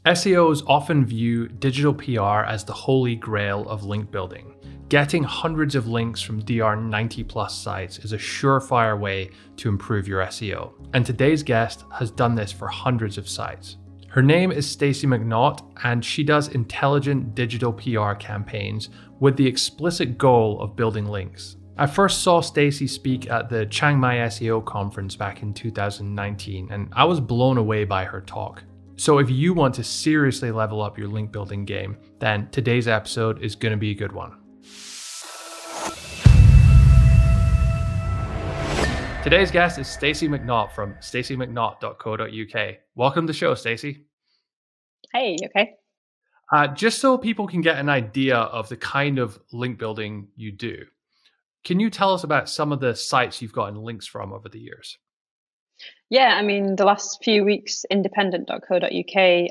SEOs often view digital PR as the holy grail of link building. Getting hundreds of links from DR 90 plus sites is a surefire way to improve your SEO. And today's guest has done this for hundreds of sites. Her name is Stacey MacNaught, and she does intelligent digital PR campaigns with the explicit goal of building links. I first saw Stacey speak at the Chiang Mai SEO conference back in 2019, and I was blown away by her talk. So if you want to seriously level up your link building game, then today's episode is going to be a good one. Today's guest is Stacey MacNaught from staceymacnaught.co.uk. Welcome to the show, Stacey. Hey, okay. Just so people can get an idea of the kind of link building you do, can you tell us about some of the sites you've gotten links from over the years? Yeah, I mean, the last few weeks, independent.co.uk,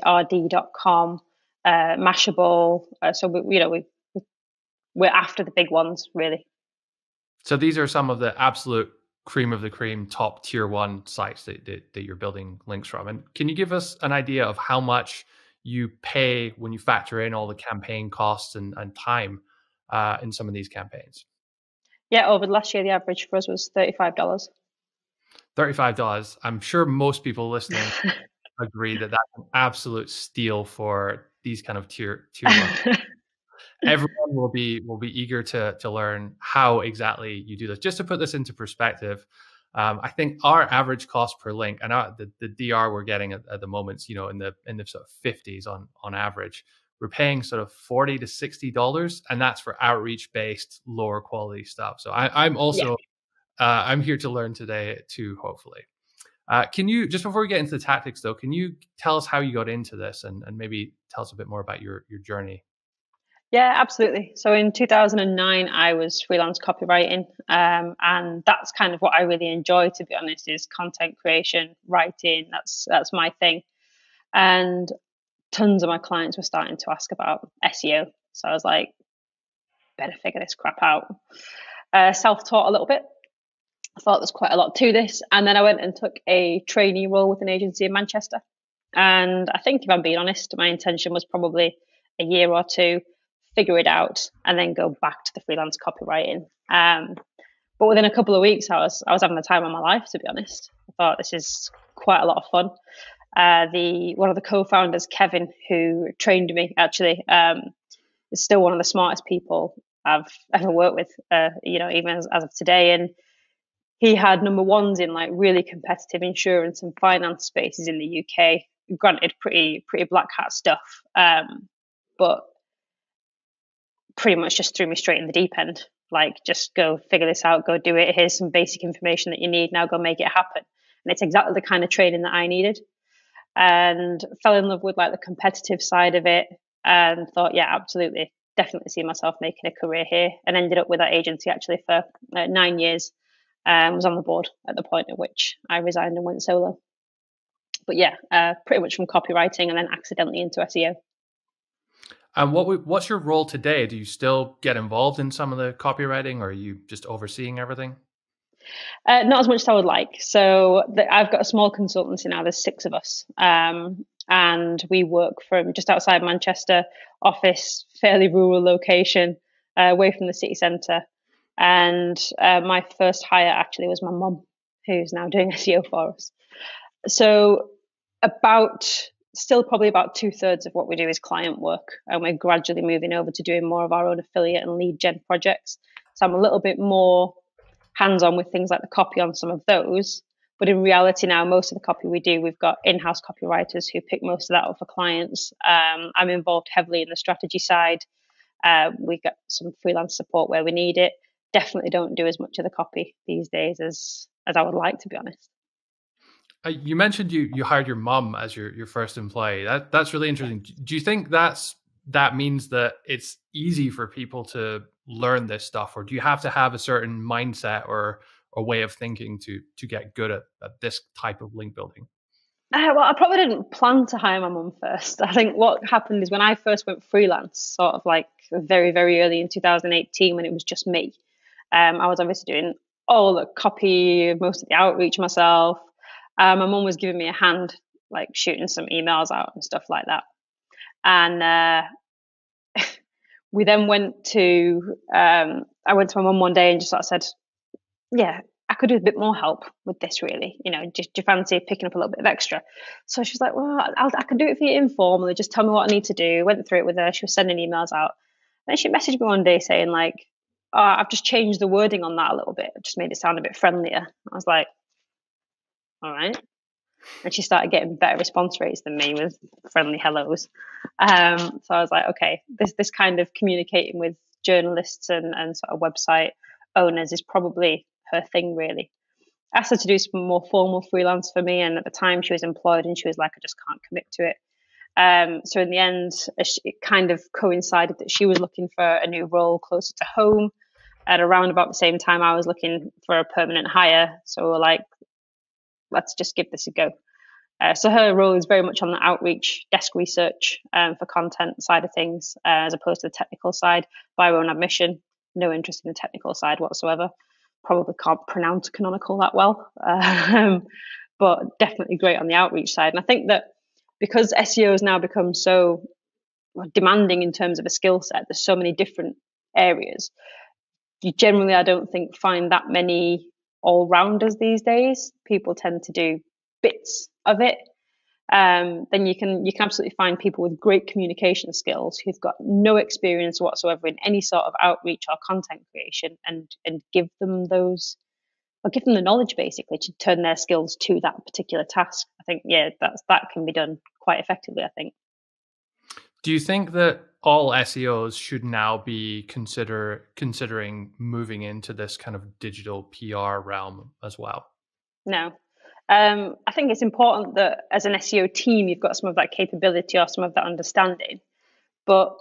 rd.com, Mashable. So we're after the big ones, really. So these are some of the absolute cream of the cream, top tier one sites that you're building links from. And can you give us an idea of how much you pay when you factor in all the campaign costs and time in some of these campaigns? Yeah, over the last year, the average for us was $35. $35. I'm sure most people listening agree that that's an absolute steal for these kind of tier one. Everyone will be eager to learn how exactly you do this. Just to put this into perspective, I think our average cost per link, and the DR we're getting at the moment, in the sort of 50s on average, we're paying sort of $40 to $60, and that's for outreach based, lower quality stuff. So I'm also I'm here to learn today too, hopefully. Can you, just before we get into the tactics though, can you tell us how you got into this and maybe tell us a bit more about your journey? Yeah, absolutely. So in 2009, I was freelance copywriting, and that's kind of what I really enjoy, to be honest, is content creation, writing. That's my thing. And tons of my clients were starting to ask about SEO. So I was like, better figure this crap out. Self-taught a little bit. I thought there's quite a lot to this. And then I went and took a trainee role with an agency in Manchester. And I think, if I'm being honest, my intention was probably a year or two, figure it out, and then go back to the freelance copywriting. But within a couple of weeks, I was having the time of my life, to be honest. I thought this is quite a lot of fun. One of the co-founders, Kevin, who trained me, actually, is still one of the smartest people I've ever worked with, even as of today. And he had number ones in like really competitive insurance and finance spaces in the UK. Granted, pretty black hat stuff, but pretty much just threw me straight in the deep end. Like, just go figure this out, go do it. Here's some basic information that you need. Now go make it happen. And it's exactly the kind of training that I needed. And fell in love with like the competitive side of it, and thought, yeah, absolutely, definitely see myself making a career here. And ended up with that agency actually for 9 years. Was on the board at the point at which I resigned and went solo. But yeah, pretty much from copywriting and then accidentally into SEO. And what's your role today? Do you still get involved in some of the copywriting, or are you just overseeing everything? Not as much as I would like. So I've got a small consultancy now. There's 6 of us. And we work from just outside Manchester, office, fairly rural location, away from the city centre. And my first hire actually was my mum, who's now doing SEO for us. So still probably about 2/3 of what we do is client work, and we're gradually moving over to doing more of our own affiliate and lead gen projects. So I'm a little bit more hands-on with things like the copy on some of those. But in reality now, most of the copy we do, we've got in-house copywriters who pick most of that up for clients. I'm involved heavily in the strategy side. We've got some freelance support where we need it. Definitely don't do as much of the copy these days as I would like, to be honest. You mentioned you hired your mum as your first employee. That's really interesting. Do you think that means that it's easy for people to learn this stuff, or do you have to have a certain mindset or a way of thinking to get good at this type of link building? Well, I probably didn't plan to hire my mum first. I think what happened is when I first went freelance, sort of like very, very early in 2018, when it was just me, I was obviously doing all the copy, most of the outreach myself. My mum was giving me a hand, like shooting some emails out and stuff like that. And we then went to, I went to my mum one day and just sort of said, yeah, I could do a bit more help with this, really. You know, do you fancy picking up a little bit of extra? So she's like, well, I can do it for you informally. Just tell me what I need to do. Went through it with her. She was sending emails out. Then she messaged me one day saying, like, oh, I've just changed the wording on that a little bit. It just made it sound a bit friendlier. I was like, all right. And she started getting better response rates than me with friendly hellos. So I was like, okay, this kind of communicating with journalists and sort of website owners is probably her thing, really. I asked her to do some more formal freelance for me, and at the time she was employed, and she was like, I just can't commit to it. So in the end, it kind of coincided that she was looking for a new role closer to home at around about the same time I was looking for a permanent hire. So we're like, let's just give this a go. So her role is very much on the outreach, desk research for content side of things, as opposed to the technical side. By her own admission, no interest in the technical side whatsoever. Probably can't pronounce canonical that well, but definitely great on the outreach side. And I think that because SEO has now become so demanding in terms of a skill set, there's so many different areas. You generally, I don't think, find that many all-rounders these days. People tend to do bits of it. Then you can absolutely find people with great communication skills who've got no experience whatsoever in any sort of outreach or content creation, and give them those, or give them the knowledge basically to turn their skills to that particular task. I think, yeah, that can be done quite effectively, I think. Do you think that all SEOs should now be considering moving into this kind of digital PR realm as well? No. I think it's important that as an SEO team, you've got some of that capability or some of that understanding. But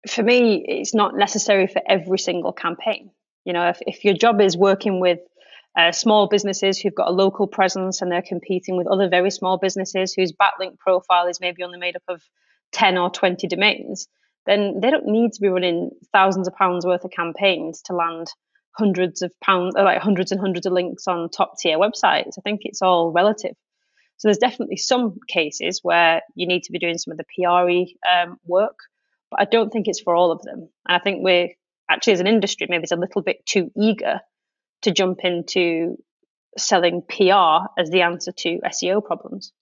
for me, it's not necessary for every single campaign. You know, if your job is working with small businesses who've got a local presence and they're competing with other very small businesses whose backlink profile is maybe only made up of 10 or 20 domains, then they don't need to be running thousands of pounds worth of campaigns to land hundreds of pounds, like hundreds and hundreds of links on top tier websites. I think it's all relative. So there's definitely some cases where you need to be doing some of the PRE work, but I don't think it's for all of them. And I think we're actually, as an industry, maybe it's a little bit too eager to jump into selling PR as the answer to SEO problems.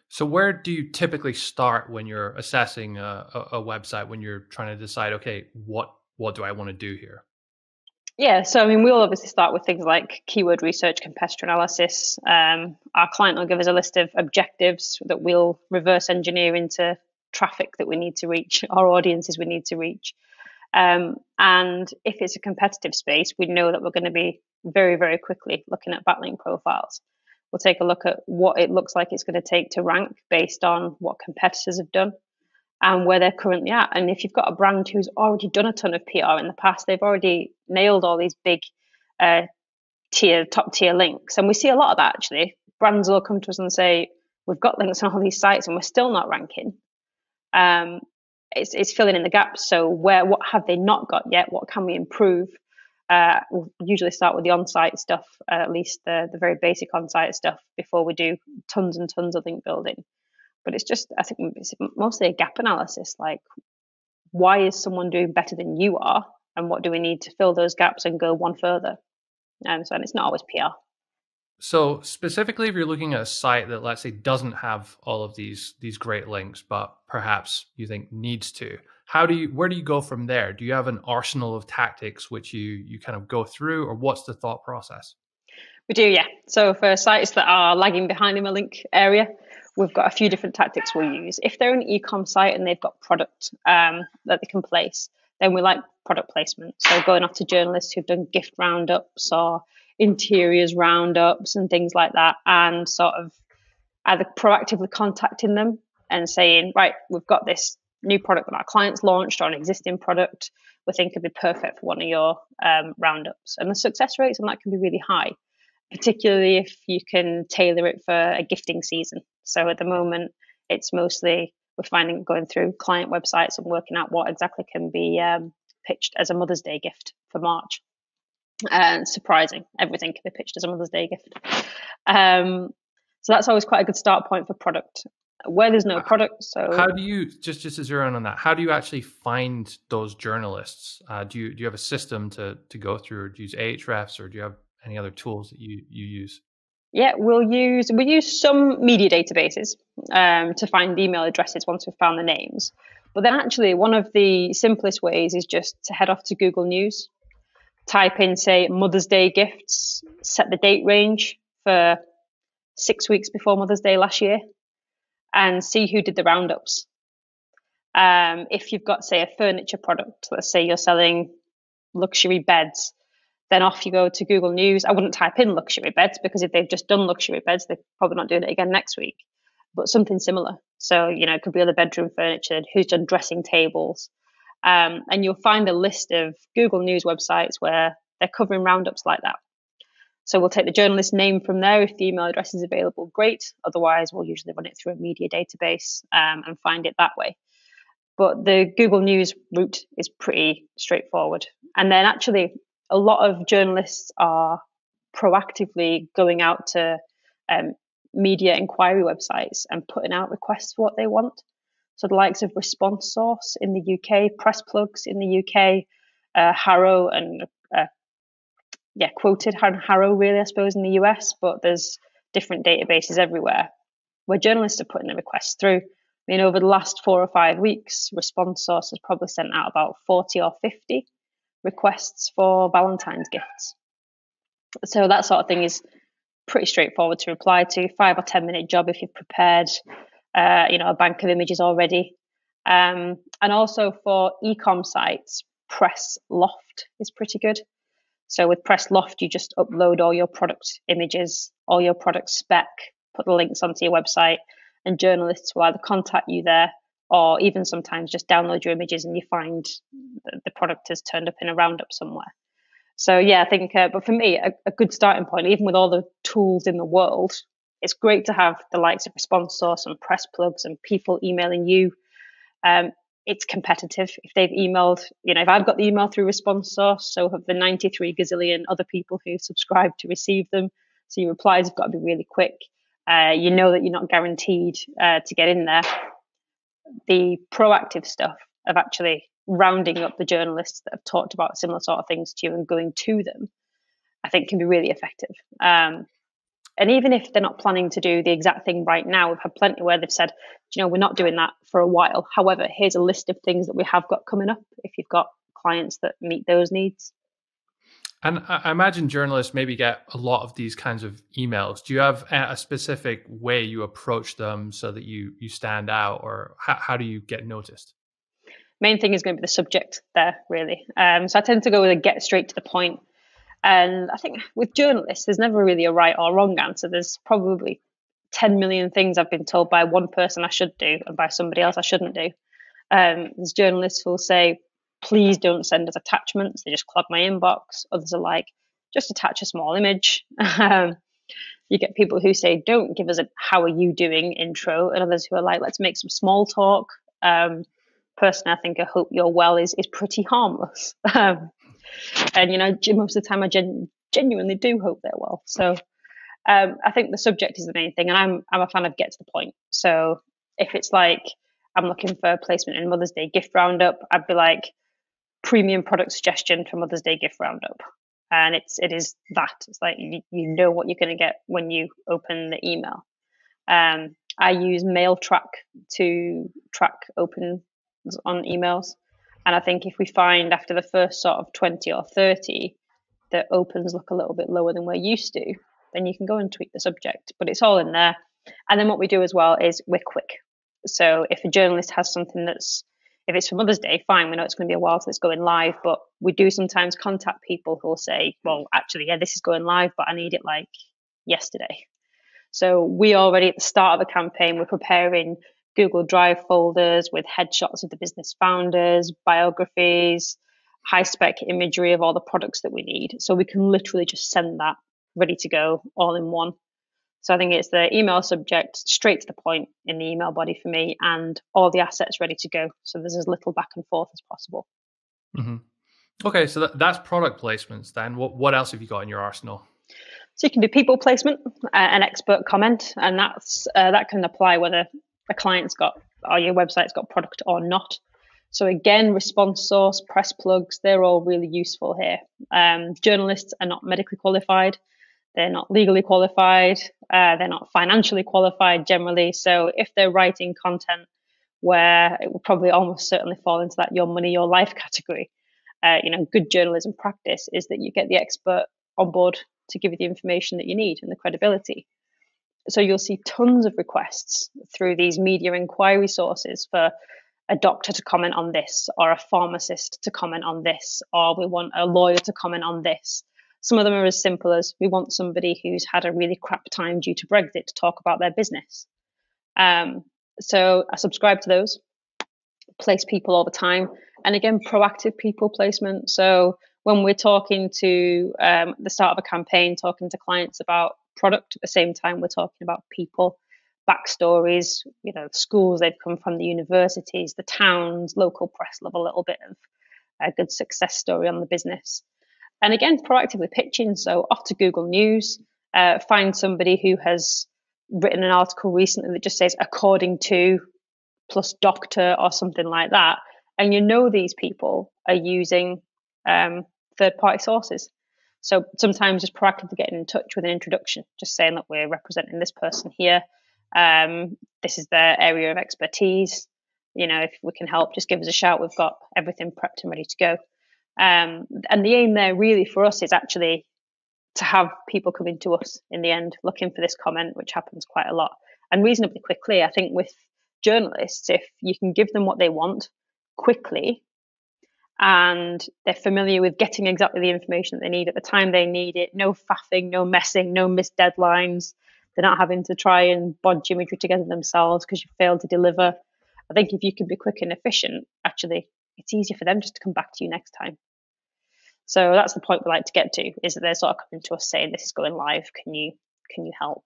So where do you typically start when you're assessing a website, when you're trying to decide, okay, what do I want to do here? Yeah, so I mean, we'll obviously start with things like keyword research, competitor analysis. Our client will give us a list of objectives that we'll reverse engineer into traffic that we need to reach, our audiences we need to reach. And if it's a competitive space, we know that we're going to be very, very quickly looking at backlink profiles. We'll take a look at what it looks like it's going to take to rank based on what competitors have done and where they're currently at. And if you've got a brand who's already done a ton of PR in the past, they've already nailed all these big top tier links. And we see a lot of that, actually. Brands will come to us and say, we've got links on all these sites and we're still not ranking. It's filling in the gaps. So what have they not got yet? What can we improve? We'll usually start with the on-site stuff, at least the very basic on-site stuff, before we do tons and tons of link building. But it's just, I think it's mostly a gap analysis. Like, why is someone doing better than you are? And what do we need to fill those gaps and go one further? And it's not always PR. So specifically, if you're looking at a site that, let's say, doesn't have all of these great links, but perhaps you think needs to, where do you go from there? Do you have an arsenal of tactics which you kind of go through, or what's the thought process? We do, yeah. So for sites that are lagging behind in the link area, we've got a few different tactics we'll use. If they're an e-com site and they've got product that they can place, then we like product placement. So going off to journalists who've done gift roundups or interiors roundups and things like that, and sort of either proactively contacting them and saying, right, we've got this new product that our clients launched or an existing product we think could be perfect for one of your roundups. And the success rates on that can be really high, particularly if you can tailor it for a gifting season. So at the moment, it's mostly we're finding going through client websites and working out what exactly can be pitched as a Mother's Day gift for March. Surprising, everything can be pitched as a Mother's Day gift. So that's always quite a good start point for product. where there's no product. So how do you, just to zero in on that, how do you actually find those journalists? Do you have a system to go through, or do you use Ahrefs, or do you have any other tools that you use? yeah, we use some media databases to find the email addresses once we've found the names. But then actually one of the simplest ways is just to head off to Google News, type in, say, Mother's Day gifts, set the date range for 6 weeks before Mother's Day last year, and see who did the roundups. If you've got, say, a furniture product, let's say you're selling luxury beds, then off you go to Google News. I wouldn't type in luxury beds, because if they've just done luxury beds, they're probably not doing it again next week, but something similar. So, it could be other bedroom furniture, who's done dressing tables. And you'll find a list of Google News websites where they're covering roundups like that. So we'll take the journalist name from there. If the email address is available, great. Otherwise, we'll usually run it through a media database and find it that way. But the Google News route is pretty straightforward. And then actually, a lot of journalists are proactively going out to media inquiry websites and putting out requests for what they want. So the likes of Response Source in the UK, Pressplugs in the UK, HARO and Quoted HARO really, I suppose, in the US, but there's different databases everywhere where journalists are putting the requests through. I mean, over the last 4 or 5 weeks, Response Source has probably sent out about 40 or 50 requests for Valentine's gifts. So that sort of thing is pretty straightforward to reply to. 5 or 10 minute job if you've prepared, a bank of images already. And also for e-com sites, Pressloft is pretty good. So with Pressloft, you just upload all your product images, all your product spec, put the links onto your website, and journalists will either contact you there, or even sometimes just download your images and you find the product has turned up in a roundup somewhere. So yeah, I think, but for me, a good starting point, even with all the tools in the world, it's great to have the likes of Response Source and Pressplugs and people emailing you. It's competitive. If they've emailed, if I've got the email through Response Source, so have the 93 gazillion other people who subscribe to receive them. So your replies have got to be really quick. You know that you're not guaranteed to get in there. The proactive stuff of actually rounding up the journalists that have talked about similar sort of things to you and going to them, I think can be really effective. And even if they're not planning to do the exact thing right now, we've had plenty where they've said, we're not doing that for a while. However, here's a list of things that we have got coming up if you've got clients that meet those needs. And I imagine journalists maybe get a lot of these kinds of emails. Do you have a specific way you approach them so that you stand out, or how do you get noticed? Main thing is going to be the subject there, really. So I tend to go with a get straight to the point. And I think with journalists, there's never really a right or wrong answer. There's probably 10 million things I've been told by one person I should do and by somebody else I shouldn't do. There's journalists who will say, please don't send us attachments. They just clog my inbox. Others are like, just attach a small image. You get people who say, don't give us a how are you doing intro, and others who are like, let's make some small talk. Personally, I think I hope you're well is pretty harmless. And, most of the time I genuinely do hope they're well. So I think the subject is the main thing. And I'm a fan of get to the point. So if it's like I'm looking for a placement in Mother's Day gift roundup, I'd be like, premium product suggestion for Mother's Day gift roundup. And it is that. It's like you know what you're going to get when you open the email. I use Mailtrack to track opens on emails. And I think if we find after the first sort of 20 or 30 that opens look a little bit lower than we're used to, then you can go and tweak the subject. But it's all in there. And then what we do as well is we're quick. So if a journalist has something if it's for Mother's Day, fine, we know it's going to be a while till it's going live, but we do sometimes contact people who will say, well, actually, yeah, this is going live, but I need it like yesterday. So we already at the start of a campaign, we're preparing Google Drive folders with headshots of the business founders, biographies, high spec imagery of all the products that we need. So we can literally just send that ready to go all in one. So I think it's the email subject, straight to the point in the email body for me, and all the assets ready to go. So there's as little back and forth as possible. Mm-hmm. Okay, so that's product placements then. What else have you got in your arsenal? So you can do people placement, an expert comment, and that can apply whether a client's got, or your website's got product or not. So again, response source, press plugs, they're all really useful here. Journalists are not medically qualified. They're not legally qualified. They're not financially qualified generally. So if they're writing content where it will probably almost certainly fall into that your money, your life category, good journalism practice is that you get the expert on board to give you the information that you need and the credibility. So you'll see tons of requests through these media inquiry sources for a doctor to comment on this, or a pharmacist to comment on this, or we want a lawyer to comment on this. Some of them are as simple as we want somebody who's had a really crap time due to Brexit to talk about their business. So I subscribe to those, place people all the time. And again, proactive people placement. So when we're talking to the start of a campaign, talking to clients about product, at the same time, we're talking about people, backstories, schools they've come from, the universities, the towns, local press, love a little bit of a good success story on the business. And again, proactively pitching. So off to Google News, find somebody who has written an article recently that just says according to plus doctor or something like that. And these people are using third-party sources. So sometimes just proactively getting in touch with an introduction, just saying that we're representing this person here. This is their area of expertise. If we can help, just give us a shout. We've got everything prepped and ready to go. And the aim there really for us is actually to have people coming to us in the end, looking for this comment, which happens quite a lot. And reasonably quickly, I think with journalists, if you can give them what they want quickly, and they're familiar with getting exactly the information that they need at the time they need it, no faffing, no messing, no missed deadlines. They're not having to try and bodge imagery together themselves because you failed to deliver. I think if you can be quick and efficient, actually, it's easier for them just to come back to you next time. So that's the point we like to get to, is that they're sort of coming to us saying, this is going live, can you help?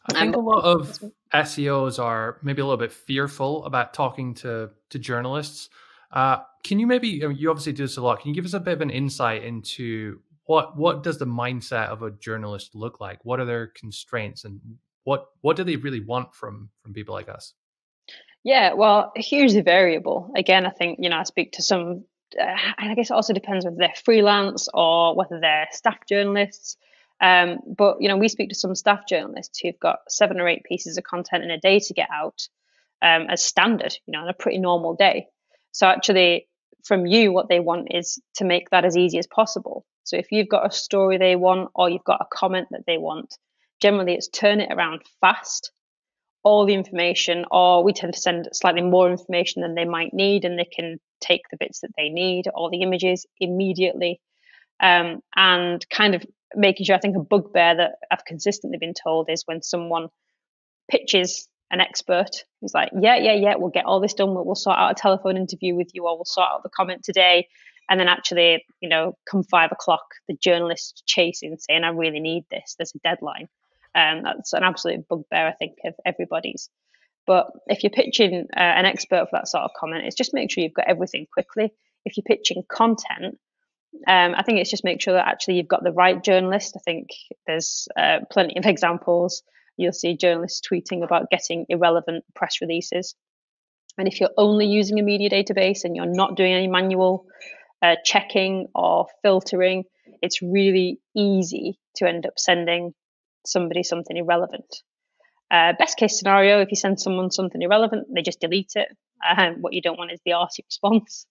I think a lot of SEOs are maybe a little bit fearful about talking to journalists. Can you you obviously do this a lot, can you give us a bit of an insight into what does the mindset of a journalist look like? What are their constraints, and what do they really want from people like us? Yeah, well, hugely variable. Again, I think, I speak to some, and I guess it also depends whether they're freelance or whether they're staff journalists. But, we speak to some staff journalists who've got 7 or 8 pieces of content in a day to get out as standard, on a pretty normal day. So actually, from you, what they want is to make that as easy as possible. So if you've got a story they want, or you've got a comment that they want, generally it's turn it around fast, all the information, or we tend to send slightly more information than they might need, and they can take the bits that they need, all the images immediately, and kind of making sure. I think a bugbear that I've consistently been told is when someone pitches an expert who's like, yeah, we'll get all this done, we'll sort out a telephone interview with you, or we'll sort out the comment today. And then actually, come 5 o'clock, the journalist chasing, saying, I really need this, there's a deadline. That's an absolute bugbear, I think, of everybody's. But if you're pitching an expert for that sort of comment, it's just make sure you've got everything quickly. If you're pitching content, I think it's just make sure that actually you've got the right journalist. I think there's plenty of examples. You'll see journalists tweeting about getting irrelevant press releases. And if you're only using a media database and you're not doing any manual checking or filtering, it's really easy to end up sending somebody something irrelevant. Best case scenario, if you send someone something irrelevant, they just delete it. What you don't want is the arsey response.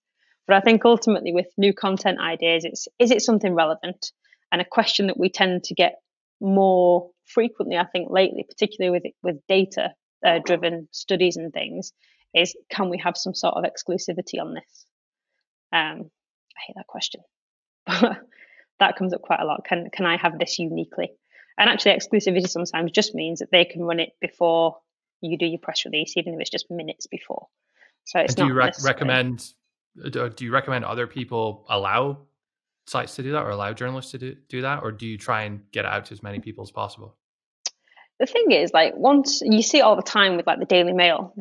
But I think ultimately with new content ideas, is it something relevant? And a question that we tend to get more frequently, I think lately, particularly with data driven studies and things, is can we have some sort of exclusivity on this? I hate that question, but that comes up quite a lot. Can I have this uniquely? And actually, exclusivity sometimes just means that they can run it before you do your press release, even if it's just minutes before. So it's not. Do you recommend other people allow sites to do that, or allow journalists to do that, or do you try and get it out to as many people as possible? The thing is, like, once you see it all the time with like the Daily Mail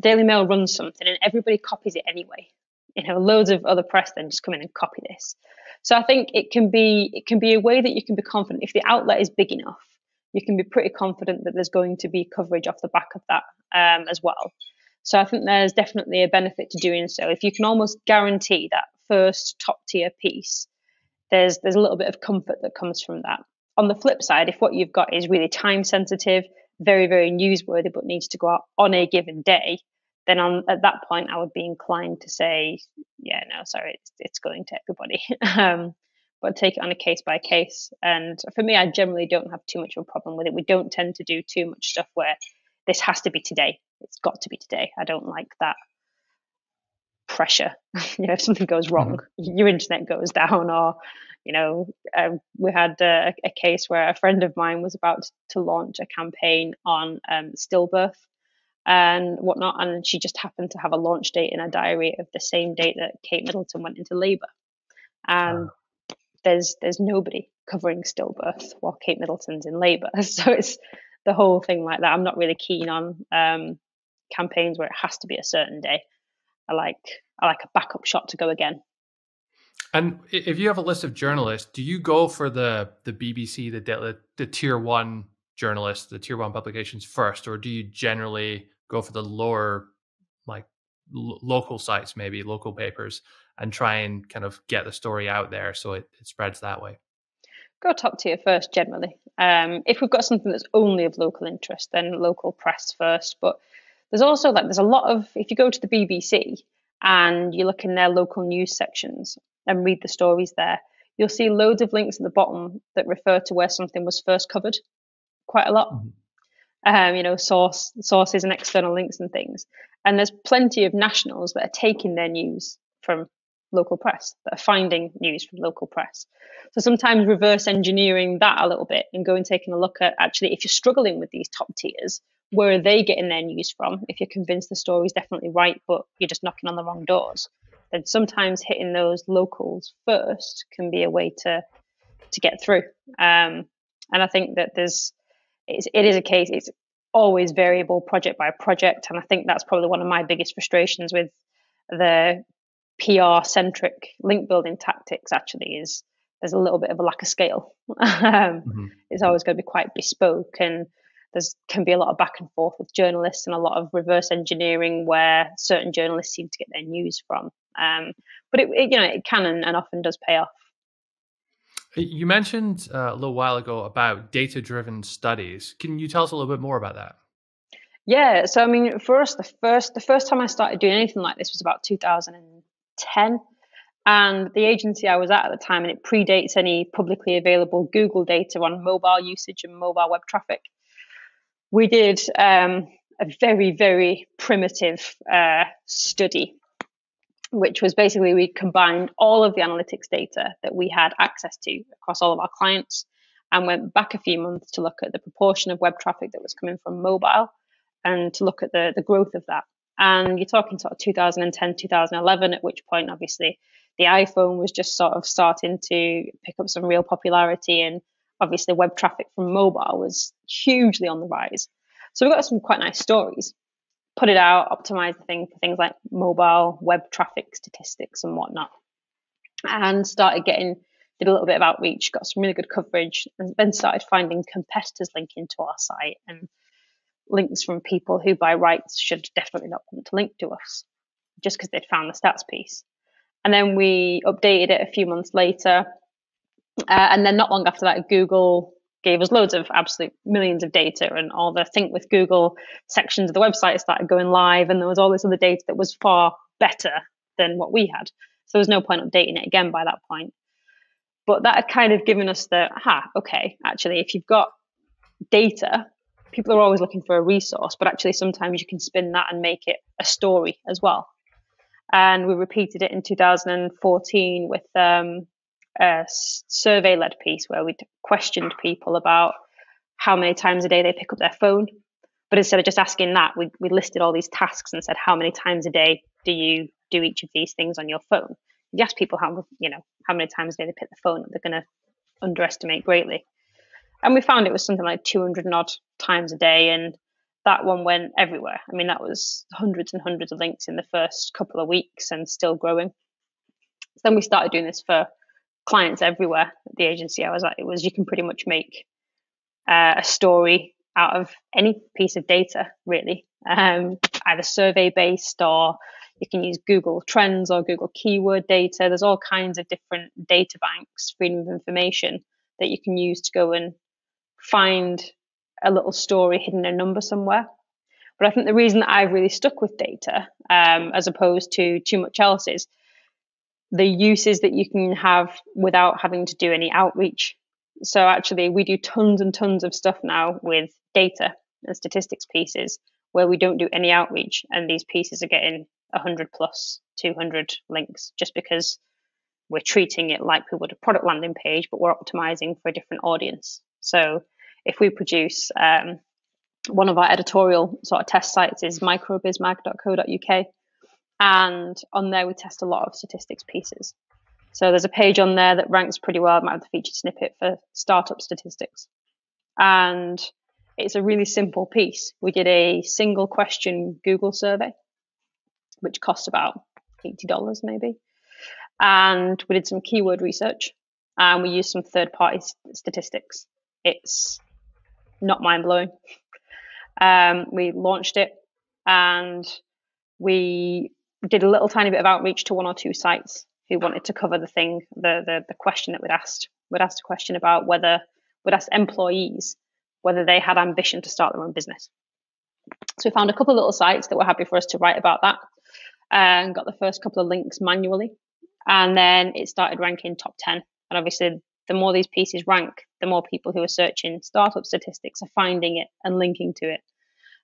runs something and everybody copies it anyway. Loads of other press then just come in and copy this. So I think it can be a way that you can be confident if the outlet is big enough. you can be pretty confident that there's going to be coverage off the back of that as well. So I think there's definitely a benefit to doing so. If you can almost guarantee that first top tier piece, there's a little bit of comfort that comes from that. On the flip side, if what you've got is really time sensitive, very, very newsworthy, but needs to go out on a given day, then at that point, I would be inclined to say, yeah, no, sorry, it's going to everybody. But take it on a case by case. And for me, I generally don't have too much of a problem with it. We don't tend to do too much stuff where this has to be today. It's got to be today. I don't like that pressure. If something goes wrong, your internet goes down, or we had a case where a friend of mine was about to launch a campaign on stillbirth and whatnot, and she just happened to have a launch date in her diary of the same date that Kate Middleton went into labour, and there's nobody covering stillbirth while Kate Middleton's in labour. So it's the whole thing like that. I'm not really keen on campaigns where it has to be a certain day. I like a backup shot to go again. And if you have a list of journalists, do you go for the BBC, the tier one journalists, the tier one publications first, or do you generally go for the lower, like local sites, maybe local papers, and try and kind of get the story out there so it spreads that way? Go top tier first, generally. If we've got something that's only of local interest, then local press first. But there's also there's a lot of, if you go to the BBC and you look in their local news sections and read the stories there, you'll see loads of links at the bottom that refer to where something was first covered, quite a lot. Sources and external links and things. And there's plenty of nationals that are taking their news from local press, that are finding news from local press. So sometimes reverse engineering that a little bit and taking a look at, actually, if you're struggling with these top tiers, where are they getting their news from? If you're convinced the story's definitely right, but you're just knocking on the wrong doors, then sometimes hitting those locals first can be a way to get through. And I think that it is a case, it's always variable project by project. And I think that's probably one of my biggest frustrations with the PR centric link building tactics, actually, is there's a little bit of a lack of scale. It's always going to be quite bespoke, and can be a lot of back and forth with journalists and a lot of reverse engineering where certain journalists seem to get their news from. But it can and often does pay off. You mentioned a little while ago about data-driven studies. Can you tell us a little bit more about that? Yeah, so I mean, for us, the first time I started doing anything like this was about 2010, and the agency I was at the time, and it predates any publicly available Google data on mobile usage and mobile web traffic. We did a very, very primitive study, which was basically we combined all of the analytics data that we had access to across all of our clients and went back a few months to look at the proportion of web traffic that was coming from mobile and to look at the growth of that. And you're talking sort of 2010, 2011, at which point, obviously, the iPhone was just sort of starting to pick up some real popularity, and obviously web traffic from mobile was hugely on the rise. So we got some quite nice stories, put it out, optimize the thing for things like mobile web traffic statistics and whatnot, and did a little bit of outreach, got some really good coverage, and then started finding competitors linking to our site and links from people who by rights should definitely not want to link to us just because they'd found the stats piece. And then we updated it a few months later. And then not long after that, Google gave us loads of absolute millions of data, and all the Think with Google sections of the website started going live. And there was all this other data that was far better than what we had. So there was no point updating it again by that point. But that had kind of given us okay, actually, if you've got data, people are always looking for a resource, but actually sometimes you can spin that and make it a story as well. And we repeated it in 2014 with a survey-led piece where we questioned people about how many times a day they pick up their phone. But instead of just asking that, we listed all these tasks and said, how many times a day do you do each of these things on your phone? You ask people how many times a day they pick the phone, they're going to underestimate greatly. And we found it was something like 200 and odd times a day, and that one went everywhere. I mean, that was hundreds and hundreds of links in the first couple of weeks and still growing. So then we started doing this for clients everywhere at the agency I was at. You can pretty much make a story out of any piece of data, really, either survey based, or you can use Google Trends or Google Keyword data. There's all kinds of different data banks, freedom of information, that you can use to go and find a little story hidden in a number somewhere. But I think the reason that I've really stuck with data, as opposed to too much else, is the uses that you can have without having to do any outreach. So actually, we do tons and tons of stuff now with data and statistics pieces where we don't do any outreach, and these pieces are getting 100 plus 200 links just because we're treating it like we would a product landing page, but we're optimizing for a different audience. So if we produce one of our editorial sort of test sites is microbizmag.co.uk, and on there we test a lot of statistics pieces. So there's a page on there that ranks pretty well. I might have the featured snippet for startup statistics, and it's a really simple piece. We did a single question Google survey, which cost about $80 maybe, and we did some keyword research, and we used some third-party statistics. It's not mind-blowing. We launched it, and we did a little tiny bit of outreach to one or two sites who wanted to cover the question that we'd asked. We'd asked a question about we'd asked employees whether they had ambition to start their own business. So we found a couple of little sites that were happy for us to write about that, and got the first couple of links manually. And then it started ranking top 10. And obviously, the more these pieces rank, the more people who are searching startup statistics are finding it and linking to it.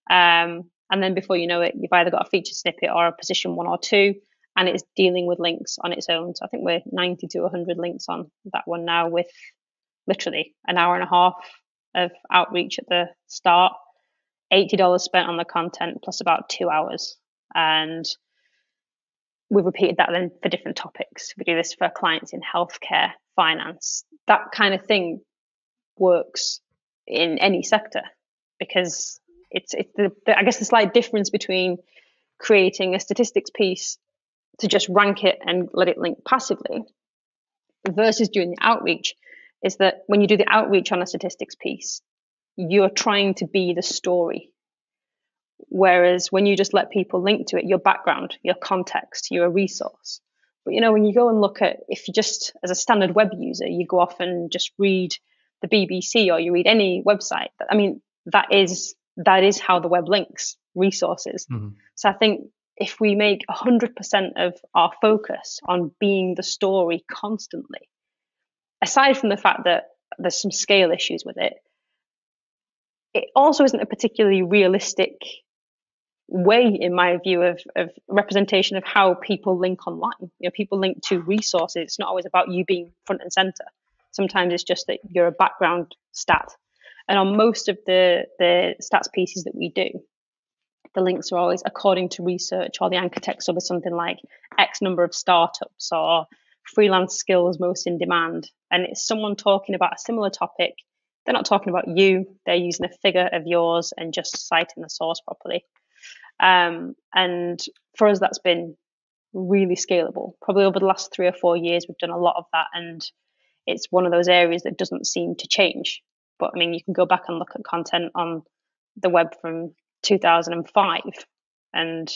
And then before you know it, you've either got a featured snippet or a position 1 or 2, and it's dealing with links on its own. So I think we're 90 to 100 links on that one now, with literally an hour and a half of outreach at the start, $80 spent on the content plus about 2 hours. And we've repeated that then for different topics. We do this for clients in healthcare, finance. That kind of thing works in any sector, because it's I guess the slight difference between creating a statistics piece to just rank it and let it link passively versus doing the outreach is that when you do the outreach on a statistics piece, you're trying to be the story. Whereas when you just let people link to it, your background, your context, you're a resource. But when you go and look at, if you just, as a standard web user, you go off and just read the BBC or you read any website, I mean, that is how the web links resources. Mm-hmm. So I think if we make 100% of our focus on being the story constantly, aside from the fact that there's some scale issues with it, it also isn't a particularly realistic way, in my view, of representation of how people link online. People link to resources. It's not always about you being front and center. Sometimes it's just that you're a background stat. And on most of the stats pieces that we do, the links are always according to research, or the anchor text will be something like X number of startups or freelance skills most in demand. And it's someone talking about a similar topic. They're not talking about you. They're using a figure of yours and just citing the source properly. And for us, that's been really scalable. Probably over the last 3 or 4 years, we've done a lot of that. And it's one of those areas that doesn't seem to change. But I mean, you can go back and look at content on the web from 2005, and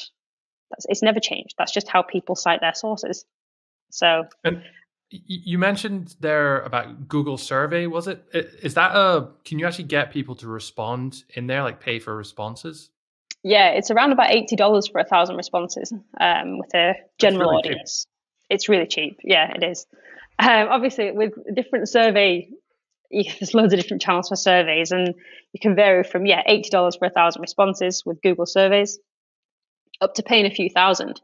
it's never changed. That's just how people cite their sources. So, and you mentioned there about Google survey, was it? Is that can you actually get people to respond in there, like pay for responses? Yeah, it's around about $80 for 1,000 responses with a general really audience. Cheap. It's really cheap. Yeah, it is. Obviously, with different survey, there's loads of different channels for surveys, and you can vary from $80 for 1,000 responses with Google surveys, up to paying a few thousand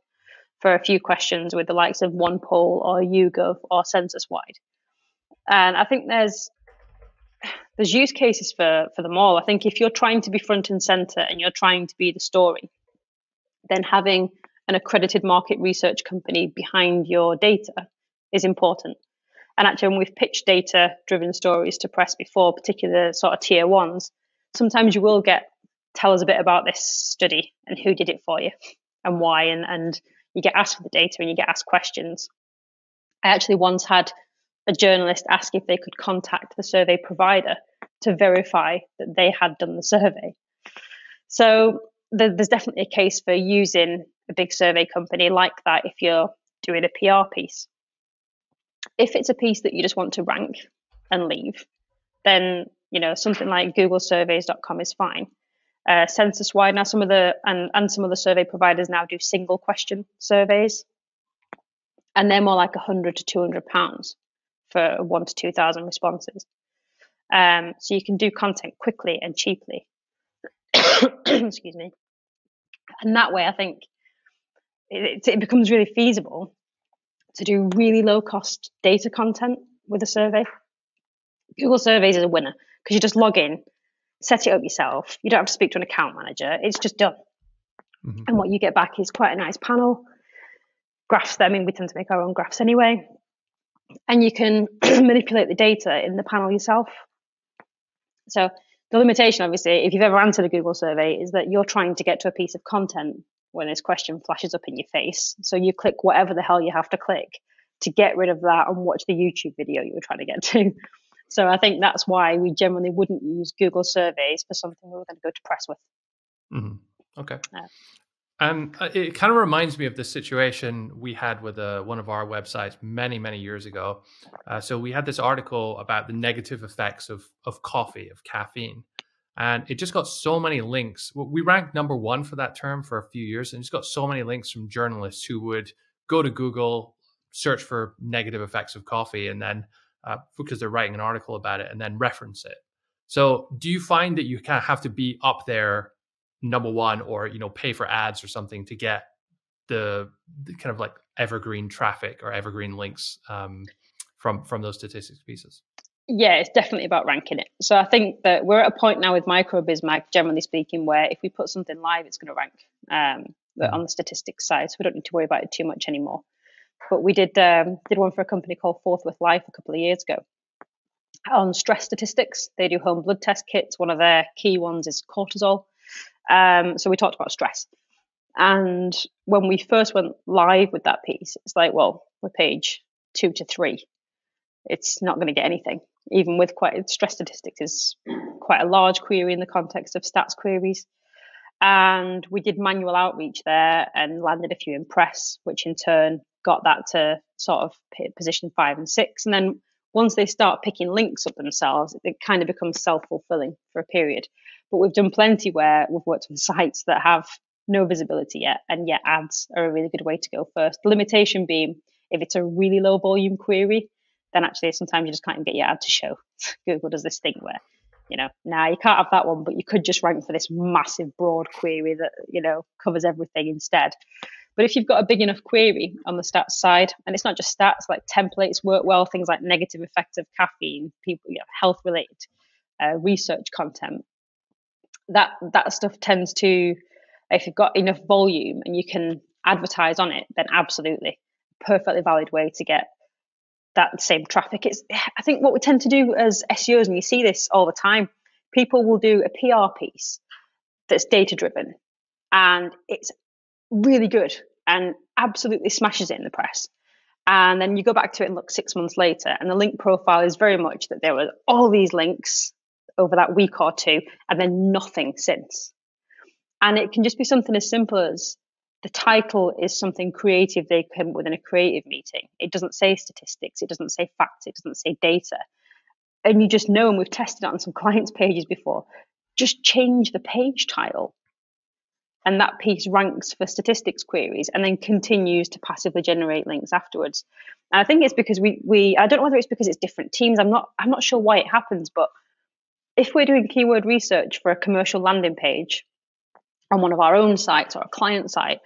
for a few questions with the likes of OnePoll or YouGov or Census-wide. And I think there's use cases for them all. I think if you're trying to be front and center and you're trying to be the story, then having an accredited market research company behind your data is important. And actually, when we've pitched data-driven stories to press before, particular sort of tier ones, sometimes you will tell us a bit about this study and who did it for you and why, and you get asked for the data and you get asked questions. I actually once had a journalist ask if they could contact the survey provider to verify that they had done the survey. So there's definitely a case for using a big survey company like that if you're doing a PR piece. If it's a piece that you just want to rank and leave, then something like googlesurveys.com is fine. Census-wide now, some of the survey providers now do single question surveys, and they're more like £100 to £200 for 1,000 to 2,000 responses. So you can do content quickly and cheaply. Excuse me. And that way, I think it becomes really feasible to do really low cost data content with a survey. Google Surveys is a winner because you just log in, set it up yourself. You don't have to speak to an account manager. It's just done. Mm-hmm. And what you get back is quite a nice panel. Graphs, I mean, we tend to make our own graphs anyway. And you can manipulate the data in the panel yourself. So the limitation, obviously, if you've ever answered a Google survey, is that you're trying to get to a piece of content when this question flashes up in your face. So you click whatever the hell you have to click to get rid of that and watch the YouTube video you were trying to get to. So I think that's why we generally wouldn't use Google surveys for something we were going to go to press with. Mm-hmm. Okay. And it kind of reminds me of the situation we had with one of our websites many, many years ago. So we had this article about the negative effects of coffee, of caffeine. And it just got so many links. We ranked #1 for that term for a few years, and just got so many links from journalists who would go to Google, search for negative effects of coffee, and then because they're writing an article about it, and then reference it. So do you find that you kind of have to be up there #1, or pay for ads or something to get the kind of like evergreen traffic or evergreen links from those statistics pieces? Yeah, it's definitely about ranking it. So I think that we're at a point now with micro Biz Mag, generally speaking, where if we put something live, it's going to rank on the statistics side. So we don't need to worry about it too much anymore. But we did one for a company called Forthwith Life a couple of years ago on stress statistics. They do home blood test kits. One of their key ones is cortisol. So we talked about stress. And when we first went live with that piece, it's like, well, we're page 2 to 3. It's not going to get anything. Even with stress statistics is quite a large query in the context of stats queries. And we did manual outreach there and landed a few in press, which in turn got that to sort of position 5 and 6. And then once they start picking links up themselves, it kind of becomes self-fulfilling for a period. But we've done plenty where we've worked on sites that have no visibility yet, and yet ads are a really good way to go first. The limitation being, if it's a really low volume query, then actually sometimes you just can't even get your ad to show. Google does this thing where, now you can't have that one, but you could just rank for this massive broad query that, covers everything instead. But if you've got a big enough query on the stats side, and it's not just stats, like templates work well, things like negative effects of caffeine, people, health related research content, that stuff tends to, if you've got enough volume and you can advertise on it, then absolutely perfectly valid way to get that same traffic. I think what we tend to do as SEOs, and you see this all the time, people will do a PR piece that's data driven and it's really good and absolutely smashes it in the press. And then you go back to it and look 6 months later, and the link profile is very much that there were all these links over that week or two and then nothing since. And it can just be something as simple as the title is something creative they came up with in a creative meeting. It doesn't say statistics, it doesn't say facts, it doesn't say data. And you just know, and we've tested it on some clients' pages before, just change the page title. And that piece ranks for statistics queries and then continues to passively generate links afterwards. And I think it's because I don't know whether it's because it's different teams. I'm not sure why it happens, but if we're doing keyword research for a commercial landing page on one of our own sites or a client site,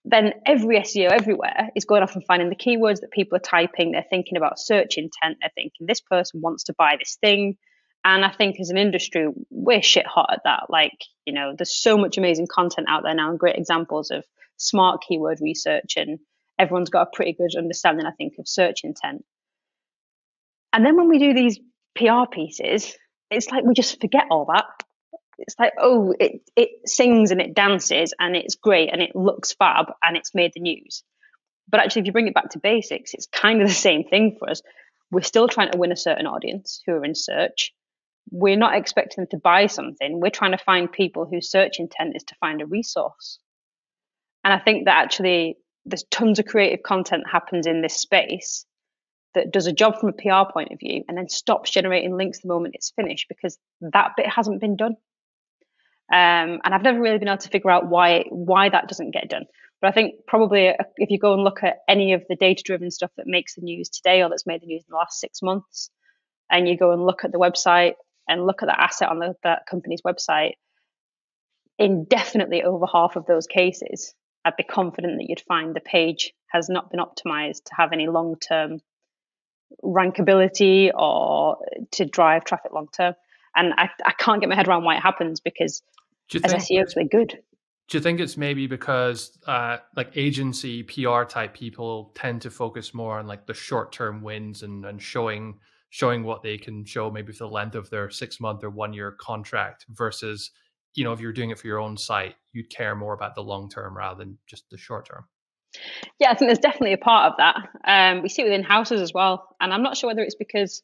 then every SEO everywhere is going off and finding the keywords that people are typing. They're thinking about search intent. They're thinking this person wants to buy this thing. And I think as an industry, we're shit hot at that. There's so much amazing content out there now and great examples of smart keyword research. And everyone's got a pretty good understanding, I think, of search intent. And then when we do these PR pieces, it's like we just forget all that. It's like, oh, it sings and it dances and it's great and it looks fab and it's made the news. But actually, if you bring it back to basics, it's kind of the same thing for us. We're still trying to win a certain audience who are in search. we're not expecting them to buy something. We're trying to find people whose search intent is to find a resource. And I think that actually there's tons of creative content happens in this space that does a job from a PR point of view and then stops generating links the moment it's finished because that bit hasn't been done. And I've never really been able to figure out why that doesn't get done. But I think probably if you go and look at any of the data-driven stuff that makes the news today or that's made the news in the last 6 months, and you go and look at the website and look at the asset on that company's website, in definitely over half of those cases, I'd be confident that you'd find the page has not been optimized to have any long-term rankability or to drive traffic long-term. And I can't get my head around why it happens because as SEOs, they're good. Do you think it's maybe because like agency PR type people tend to focus more on like the short-term wins and showing what they can show maybe for the length of their 6-month or 1-year contract versus, you know, if you're doing it for your own site, you'd care more about the long term rather than just the short term? Yeah, I think there's definitely a part of that. We see it within houses as well. And I'm not sure whether it's because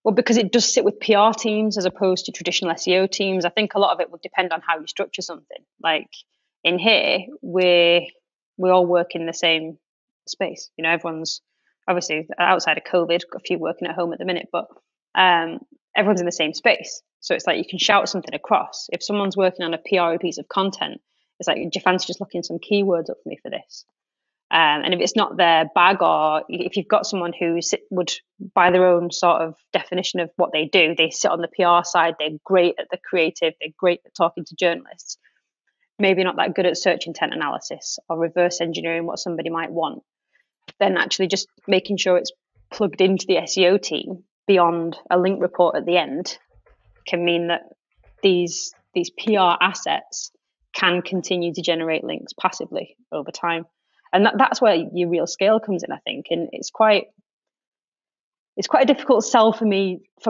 it does sit with PR teams as opposed to traditional SEO teams. I think a lot of it would depend on how you structure something. Like in here, we all work in the same space. You know, everyone's obviously outside of COVID, got a few working at home at the minute, but everyone's in the same space. So it's like you can shout something across. If someone's working on a PR piece of content, it's like, do you fancy just looking some keywords up for me for this? And if it's not their bag, or if you've got someone who would, by their own sort of definition of what they do, they sit on the PR side, they're great at the creative, they're great at talking to journalists, maybe not that good at search intent analysis or reverse engineering what somebody might want, then actually just making sure it's plugged into the SEO team beyond a link report at the end can mean that these PR assets can continue to generate links passively over time. And that's where your real scale comes in, I think. And it's quite a difficult sell for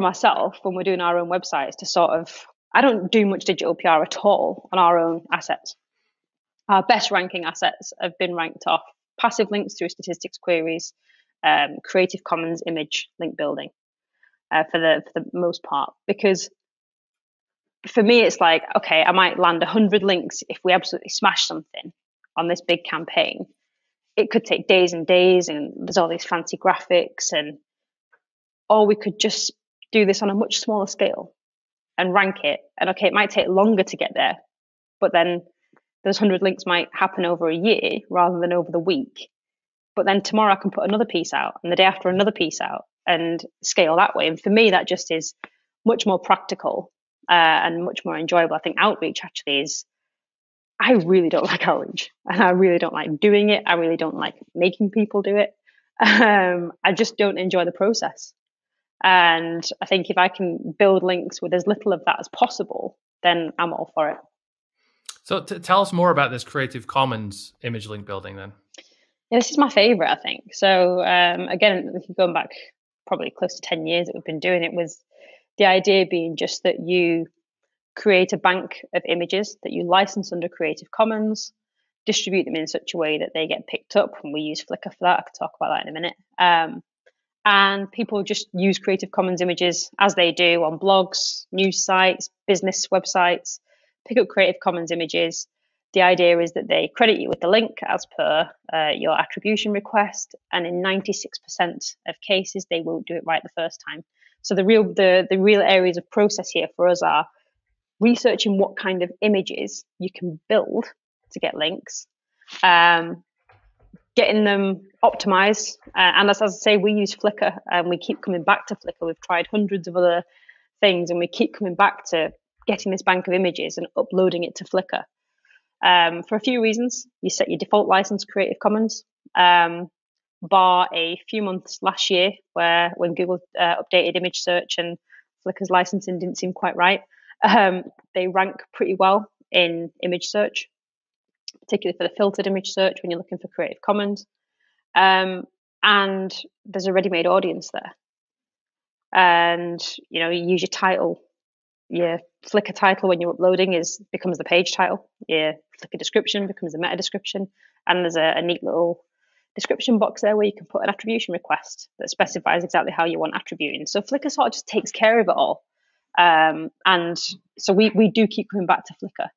myself when we're doing our own websites to sort of, I don't do much digital PR at all on our own assets. Our best ranking assets have been ranked off passive links through statistics queries, Creative Commons image link building for the most part. Because for me, it's like, okay, I might land 100 links if we absolutely smash something on this big campaign. It could take days and days, and there's all these fancy graphics, or we could just do this on a much smaller scale and rank it. And okay, it might take longer to get there, but then those 100 links might happen over a year rather than over the week. But then tomorrow I can put another piece out, and the day after another piece out, and scale that way. And for me, that just is much more practical and much more enjoyable. I think outreach actually is. I really don't like outreach, and I really don't like doing it. I really don't like making people do it. I just don't enjoy the process. And I think if I can build links with as little of that as possible, then I'm all for it. So tell us more about this Creative Commons image link building then. Yeah, this is my favorite, I think. So again, going back probably close to 10 years that we've been doing it, with the idea being just that you create a bank of images that you license under Creative Commons, distribute them in such a way that they get picked up. And we use Flickr for that. I could talk about that in a minute. And people just use Creative Commons images as they do on blogs, news sites, business websites, pick up Creative Commons images. The idea is that they credit you with the link as per your attribution request. And in 96% of cases, they won't do it right the first time. So the real areas of process here for us are researching what kind of images you can build to get links, getting them optimized. And as I say, we use Flickr and we keep coming back to Flickr. We've tried hundreds of other things and we keep coming back to getting this bank of images and uploading it to Flickr. For a few reasons. You set your default license Creative Commons, bar a few months last year when Google updated image search and Flickr's licensing didn't seem quite right. They rank pretty well in image search, particularly for the filtered image search when you're looking for Creative Commons. And there's a ready-made audience there. And, you use your title. Your Flickr title when you're uploading becomes the page title. Your Flickr description becomes the meta description. And there's a neat little description box there where you can put an attribution request that specifies exactly how you want attributing. So Flickr sort of just takes care of it all. And so we do keep coming back to Flickr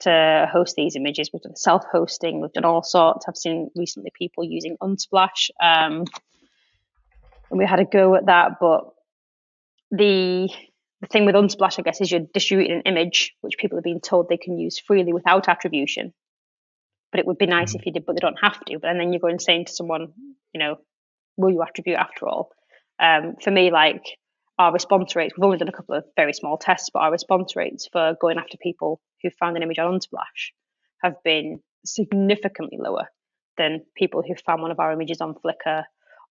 to host these images. We've done self-hosting, we've done all sorts. I've seen recently people using Unsplash, and we had a go at that. But the thing with Unsplash, I guess, is you're distributing an image which people are being told they can use freely without attribution. But it would be nice if you did, but they don't have to. But and then you're going saying to someone, will you attribute after all? For me, like our response rates, we've only done a couple of very small tests, but our response rates for going after people who found an image on Unsplash have been significantly lower than people who found one of our images on Flickr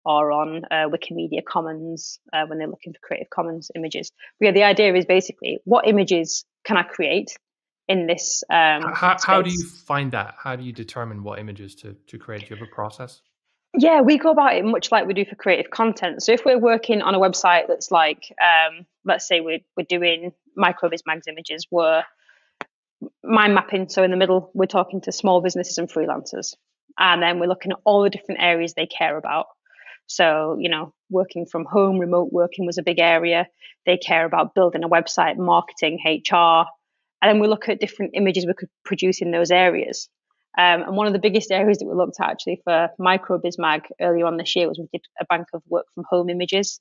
or on Wikimedia Commons when they're looking for Creative Commons images. But yeah, the idea is basically, what images can I create in this How do you find that? How do you determine what images to create? Do you have a process? Yeah, we go about it much like we do for creative content. So if we're working on a website that's like, let's say we're doing Biz Mag's images, we're mind mapping. So in the middle, we're talking to small businesses and freelancers. And then we're looking at all the different areas they care about. So, working from home, remote working was a big area. They care about building a website, marketing, HR. And then we look at different images we could produce in those areas. And one of the biggest areas that we looked at actually for Biz Mag earlier on this year was we did a bank of work from home images.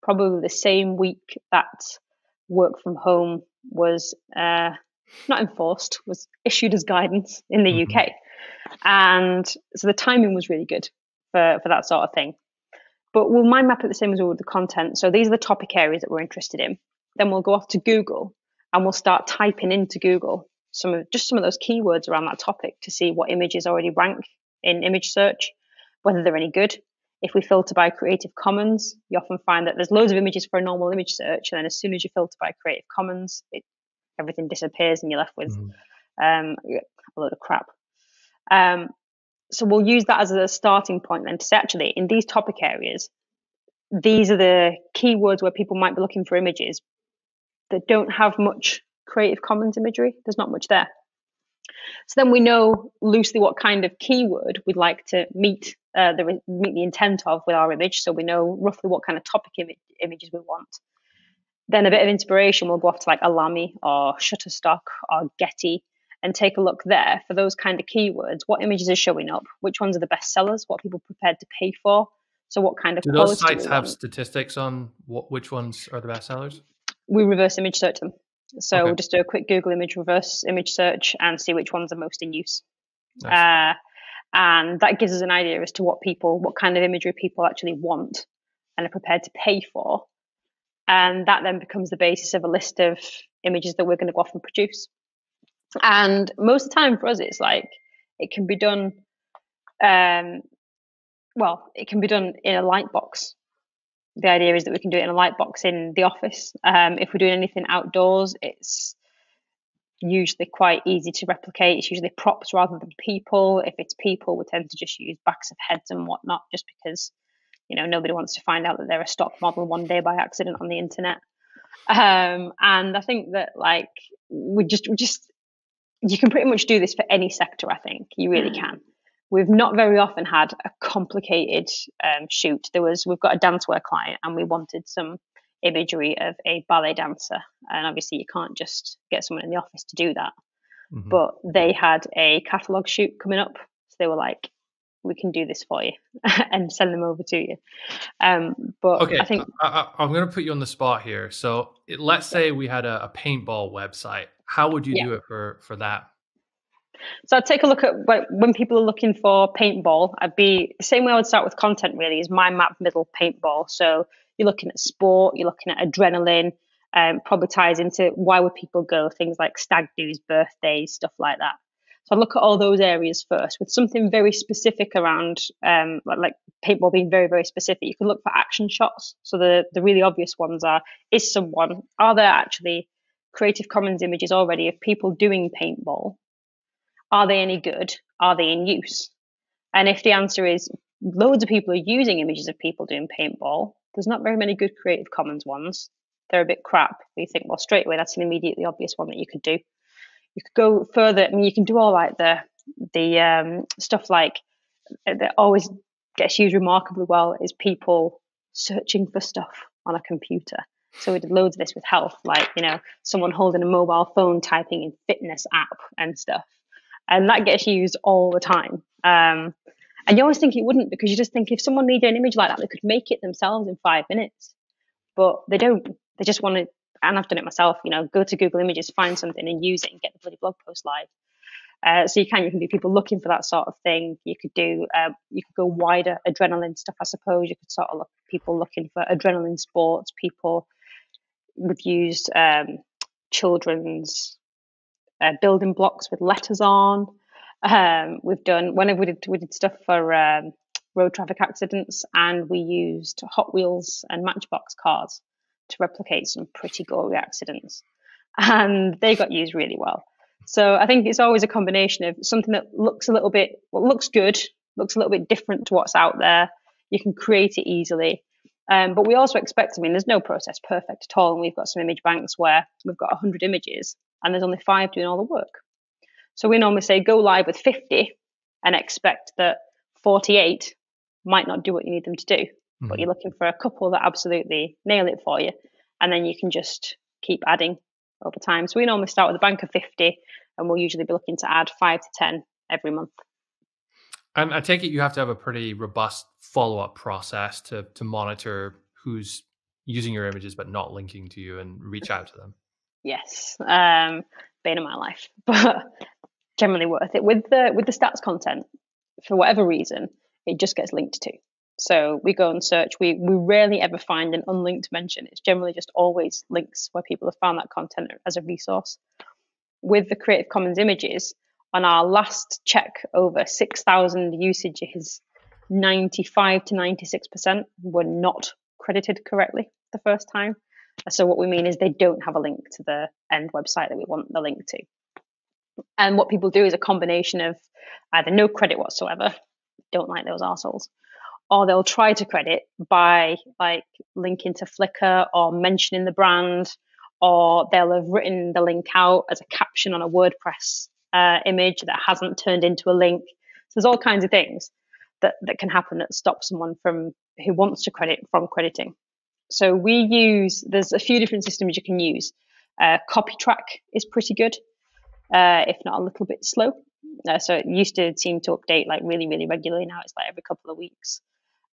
Probably the same week that work from home was not enforced, was issued as guidance in the UK. And so the timing was really good for that sort of thing. But we'll mind map it the same as we would the content. So these are the topic areas that we're interested in. Then we'll go off to Google and we'll start typing into Google some of those keywords around that topic to see what images already rank in image search, whether they're any good. If we filter by Creative Commons, you often find that there's loads of images for a normal image search, and then as soon as you filter by Creative Commons, everything disappears and you're left with a load of crap. So we'll use that as a starting point then to say, actually, in these topic areas, these are the keywords where people might be looking for images that don't have much Creative Commons imagery. There's not much there. So then we know loosely what kind of keyword we'd like to meet the intent of with our image. So we know roughly what kind of topic images we want. Then a bit of inspiration, we'll go off to like Alamy or Shutterstock or Getty and take a look there for those kind of keywords. What images are showing up? Which ones are the best sellers? What are people prepared to pay for? So what kind of do quality those sites have statistics on which ones are the best sellers? We reverse image search them. So we'll just do a quick Google reverse image search and see which ones are most in use. Nice. And that gives us an idea as to what kind of imagery people actually want and are prepared to pay for. And that then becomes the basis of a list of images that we're going to go off and produce. And most of the time for us, it's like, it can be done, it can be done in a light box. The idea is that we can do it in a light box in the office. If we're doing anything outdoors, it's usually quite easy to replicate. It's usually props rather than people. If it's people, we tend to just use backs of heads and whatnot, just because nobody wants to find out that they're a stock model one day by accident on the internet. And I think that we just you can pretty much do this for any sector. I think you really can. We've not very often had a complicated shoot. We've got a dancewear client and we wanted some imagery of a ballet dancer. And obviously you can't just get someone in the office to do that. But they had a catalogue shoot coming up. So they were like, we can do this for you and send them over to you. But okay, I think I'm going to put you on the spot here. So let's say we had a paintball website. How would you do it for that? So I'd take a look at when people are looking for paintball. I'd be the same way I would start with content, really, is mind map middle paintball. So you're looking at sport, you're looking at adrenaline, probably ties into why would people go, things like stag do's, birthdays, stuff like that. So I'd look at all those areas first with something very specific around like paintball being very, very specific. You can look for action shots. So the really obvious ones are there actually Creative Commons images already of people doing paintball? Are they any good? Are they in use? And if the answer is loads of people are using images of people doing paintball, there's not very many good Creative Commons ones. They're a bit crap. You think, well, straight away, that's an immediately obvious one that you could do. You could go further. I mean, you can do all like the stuff like that always gets used remarkably well is people searching for stuff on a computer. So we did loads of this with health, like, someone holding a mobile phone typing in fitness app and stuff. And that gets used all the time. And you always think it wouldn't, because you just think if someone needed an image like that, they could make it themselves in 5 minutes. But they don't. They just want to, and I've done it myself, go to Google Images, find something and use it and get the bloody blog post live. So you can do people looking for that sort of thing. You could go wider adrenaline stuff, I suppose. You could sort of look people looking for adrenaline sports. We've used children's building blocks with letters on. We've done, whenever we did stuff for road traffic accidents, and we used Hot Wheels and Matchbox cars to replicate some pretty gory accidents, and they got used really well. So I think it's always a combination of something that looks good, looks a little bit different to what's out there. You can create it easily. But we also expect, there's no process perfect at all. And we've got some image banks where we've got 100 images and there's only 5 doing all the work. So we normally say go live with 50 and expect that 48 might not do what you need them to do. Mm-hmm. But you're looking for a couple that absolutely nail it for you. And then you can just keep adding over time. So we normally start with a bank of 50 and we'll usually be looking to add 5 to 10 every month. And I take it you have to have a pretty robust follow-up process to monitor who's using your images but not linking to you and reach out to them. Yes, bane of my life, but generally worth it. With the stats content, for whatever reason, it just gets linked to. So we go and search. We rarely ever find an unlinked mention. It's generally just always links where people have found that content as a resource. With the Creative Commons images, on our last check, over 6,000 usages, 95 to 96% were not credited correctly the first time. So what we mean is they don't have a link to the end website that we want the link to. And what people do is a combination of either no credit whatsoever, don't like those arseholes, or they'll try to credit by linking to Flickr or mentioning the brand, or they'll have written the link out as a caption on a WordPress image that hasn't turned into a link. So there's all kinds of things that can happen that stop someone who wants to credit from crediting. So there's a few different systems you can use. CopyTrack is pretty good, if not a little bit slow. So it used to seem to update really, really regularly. Now it's every couple of weeks.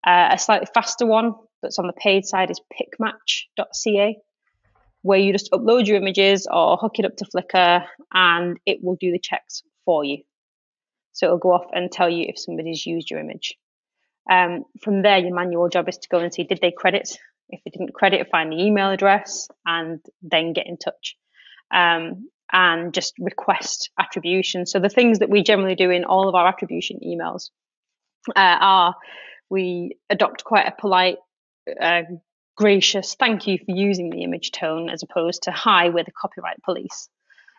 A slightly faster one that's on the paid side is picmatch.ca, where you just upload your images or hook it up to Flickr and it will do the checks for you. So it'll go off and tell you if somebody's used your image. From there, your manual job is to go and see, did they credit? If they didn't credit, find the email address and then get in touch. And just request attribution. So the things that we generally do in all of our attribution emails are we adopt quite a polite, gracious thank you for using the image tone, as opposed to hi, we're the copyright police.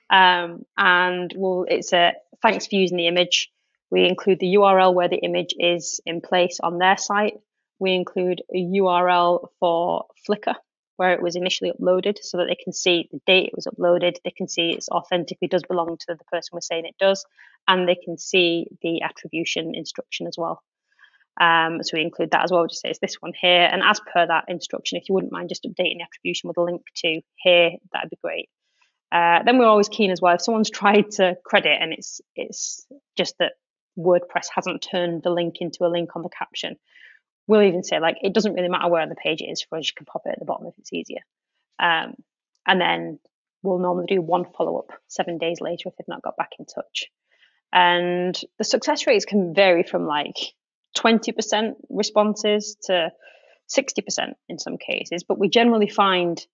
And it's a thanks for using the image. We include the URL where the image is in place on their site. We include a URL for Flickr where it was initially uploaded, so that they can see the date it was uploaded. They can see it authentically does belong to the person we're saying it does, and they can see the attribution instruction as well. So we include that as well. Just say it's this one here, and as per that instruction, if you wouldn't mind just updating the attribution with a link to here, that'd be great. Then we're always keen as well if someone's tried to credit and it's just that WordPress hasn't turned the link into a link on the caption. We'll even say it doesn't really matter where on the page it is for us. You can pop it at the bottom if it's easier. And then we'll normally do one follow-up 7 days later if they've not got back in touch. And the success rates can vary from 20% responses to 60% in some cases, but we generally find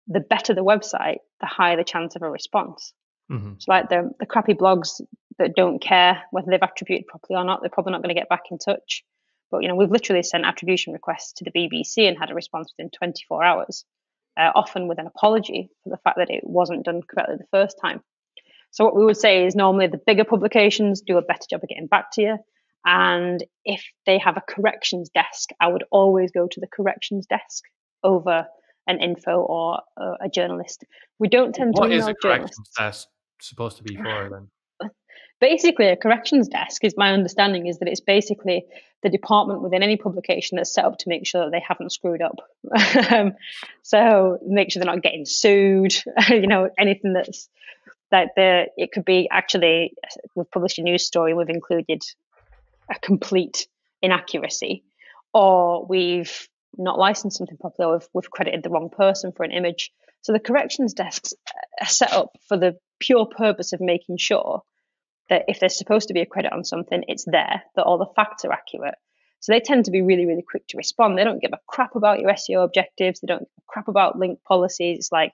the better the website, the higher the chance of a response. Mm-hmm. So the crappy blogs that don't care whether they've attributed properly or not, they're probably not going to get back in touch. But we've literally sent attribution requests to the BBC and had a response within 24 hours, often with an apology for the fact that it wasn't done correctly the first time. So what we would say is normally the bigger publications do a better job of getting back to you. And if they have a corrections desk, I would always go to the corrections desk over an info or a journalist. We don't tend to email journalists. What is a corrections desk supposed to be for then? basically a corrections desk. Is my understanding is that it's basically the department within any publication that's set up to make sure that they haven't screwed up. So make sure they're not getting sued. Anything that's it could be, actually, we've published a news story, we've included a complete inaccuracy, or we've not licensed something properly, or we've credited the wrong person for an image. So the corrections desks are set up for the pure purpose of making sure that if there's supposed to be a credit on something, it's there, that all the facts are accurate. So they tend to be really, really quick to respond. They don't give a crap about your SEO objectives. They don't give a crap about link policies. It's like,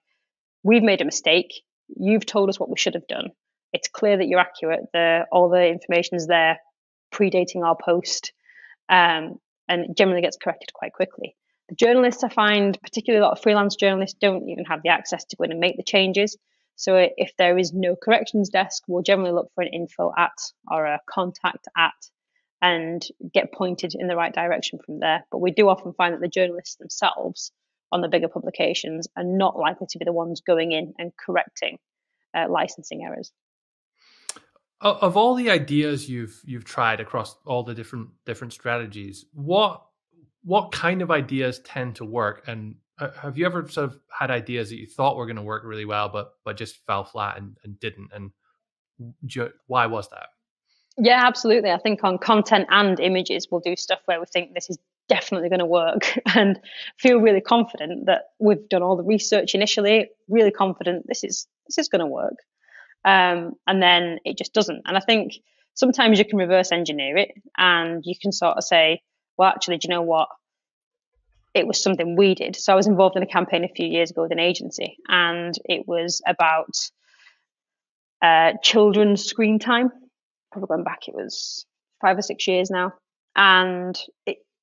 we've made a mistake. You've told us what we should have done. It's clear that you're accurate. All the information is there, predating our post, and it generally gets corrected quite quickly. The journalists, I find, particularly a lot of freelance journalists, don't even have the access to go in and make the changes. So if there is no corrections desk, we'll generally look for an info at or a contact at and get pointed in the right direction from there. But we do often find that the journalists themselves on the bigger publications are not likely to be the ones going in and correcting licensing errors. Of all the ideas you've tried across all the different strategies, what kind of ideas tend to work? And have you ever sort of had ideas that you thought were going to work really well, but just fell flat and didn't? And why was that? Yeah, absolutely. I think on content and images, we'll do stuff where we think this is definitely going to work and feel really confident that we've done all the research initially, really confident this is going to work. And then it just doesn't. And I think sometimes you can reverse engineer it and you can sort of say, well, actually, do you know what? It was something we did. So I was involved in a campaign a few years ago with an agency, and it was about children's screen time. Probably going back, it was 5 or 6 years now. And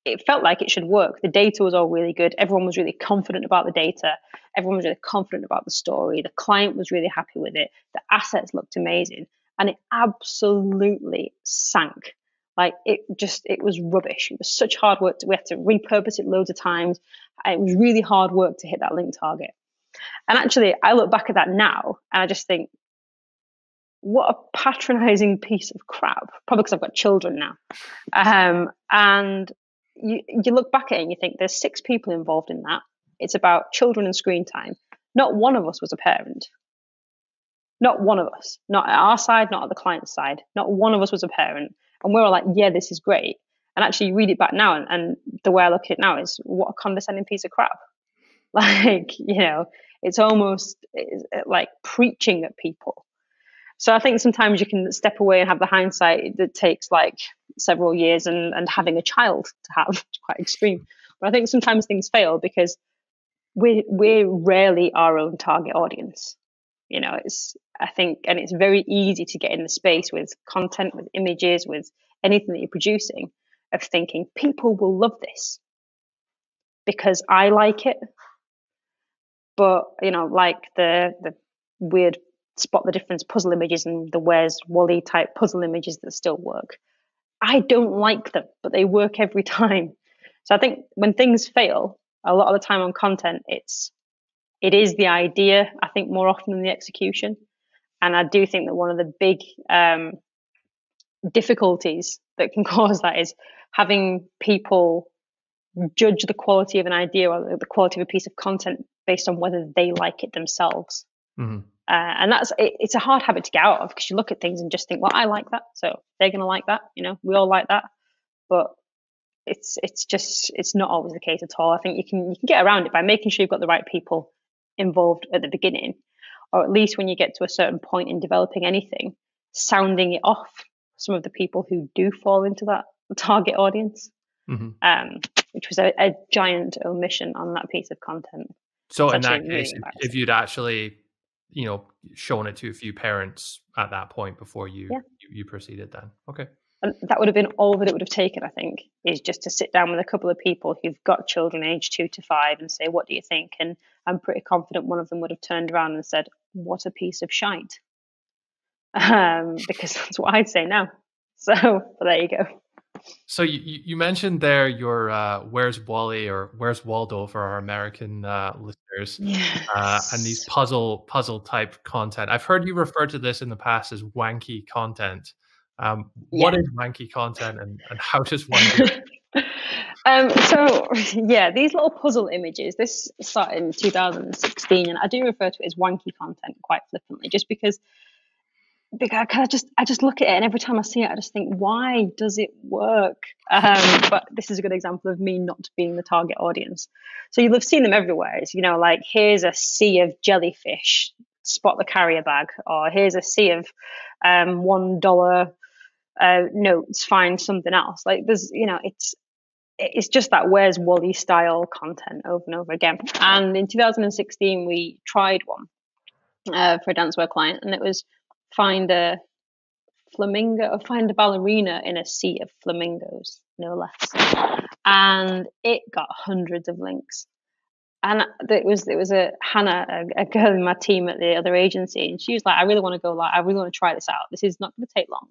it felt like it should work. The data was all really good. Everyone was really confident about the data. Everyone was really confident about the story. The client was really happy with it. The assets looked amazing. And it absolutely sank. Like it was rubbish. It was such hard work. We had to repurpose it loads of times. It was really hard work to hit that link target. And actually, I look back at that now and I just think, what a patronizing piece of crap. Probably because I've got children now. And you look back at it and you think there's 6 people involved in that. It's about children and screen time. Not one of us was a parent. Not one of us. Not at our side, not at the client's side. Not one of us was a parent. And we're all like, yeah, this is great. And actually, you read it back now, and the way I look at it now is, what a condescending piece of crap. Like, it's almost like preaching at people. So I think sometimes you can step away and have the hindsight that takes like several years and having a child to have. It's quite extreme. But I think sometimes things fail because we're rarely our own target audience. It's very easy to get in the space with content, with images, with anything that you're producing, of thinking people will love this because I like it. But, like the weird spot the difference puzzle images and the Where's Wally type puzzle images that still work. I don't like them, but they work every time. So I think when things fail, a lot of the time on content, it is the idea, I think, more often than the execution. And I do think that one of the big difficulties that can cause that is having people judge the quality of an idea or the quality of a piece of content based on whether they like it themselves. Mm-hmm. And it's a hard habit to get out of, because you look at things and just think, well, I like that, so they're going to like that. We all like that. But it's not always the case at all. I think you can get around it by making sure you've got the right people involved at the beginning, or at least when you get to a certain point in developing anything, sounding it off some of the people who do fall into that target audience, which was a giant omission on that piece of content. So in that case, if you'd actually shown it to a few parents at that point before you proceeded, then okay. And that would have been all that it would have taken, I think, is just to sit down with a couple of people who've got children aged 2 to 5 and say, what do you think? And I'm pretty confident one of them would have turned around and said, what a piece of shite. Because that's what I'd say now. So there you go. So you mentioned there your Where's Wally or Where's Waldo for our American listeners, and these Yes. puzzle type content. I've heard you refer to this in the past as wanky content. Yeah. What is wanky content, and how does one do it? So yeah, these little puzzle images. This started in 2016, and I do refer to it as wanky content quite flippantly, just because I just look at it, and every time I see it, I just think, why does it work? But this is a good example of me not being the target audience. So you'll have seen them everywhere. It's, like, here's a sea of jellyfish, spot the carrier bag, or here's a sea of $1 notes, find something else. Like, there's, it's just that Where's Wally style content over and over again. And in 2016, we tried one for a dancewear client, and it was find a flamingo or find a ballerina in a sea of flamingos, no less. And it got hundreds of links. And it was a Hannah, a girl in my team at the other agency, and she was like, I really want to go live. I really want to try this out. This is not going to take long.